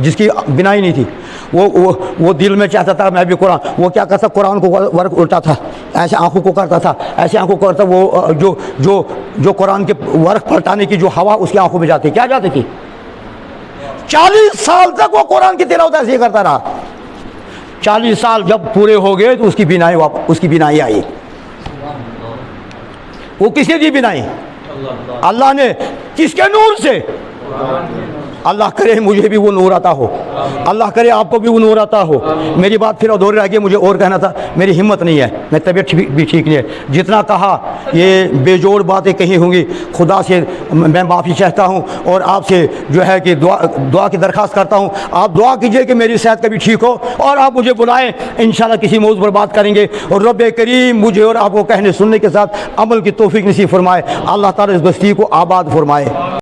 जिसकी बिनाई नहीं थी, वो दिल में चाहता था मैं भी कुरान, वो क्या करता, कुरान को वर्क उल्टा था, ऐसे आंखों को करता था, ऐसे आंखों को करता, वो जो कुरान के वर्क पलटाने की जो हवा उसकी आंखों में जाती, क्या जाती थी? 40 साल तक वो कुरान की तिलावत ऐसे ही करता रहा। 40 साल जब पूरे हो गए तो उसकी बिनाई आई। वो किसने दी बिनाई? अल्लाह ने। किसके नूर से? अल्लाह करे मुझे भी वो नूर आता हो, अल्लाह करे आपको भी वो नूर आता हो। मेरी बात फिर अधूरी रह गई, मुझे और कहना था, मेरी हिम्मत नहीं है, मैं तबीयत भी ठीक नहीं है। जितना कहा ये बेजोड़ बातें कही होंगी, खुदा से मैं माफ़ी चाहता हूँ और आपसे जो है कि दुआ की दरख्वास्त करता हूँ। आप दुआ कीजिए कि मेरी सेहत कभी ठीक हो और आप मुझे बुलाएं, इंशाल्लाह किसी मौज़ू पर बात करेंगे। और रब करीम मुझे और आपको कहने सुनने के साथ अमल की तौफीक नसीब फरमाए। अल्लाह ताला इस बस्ती को आबाद फरमाए।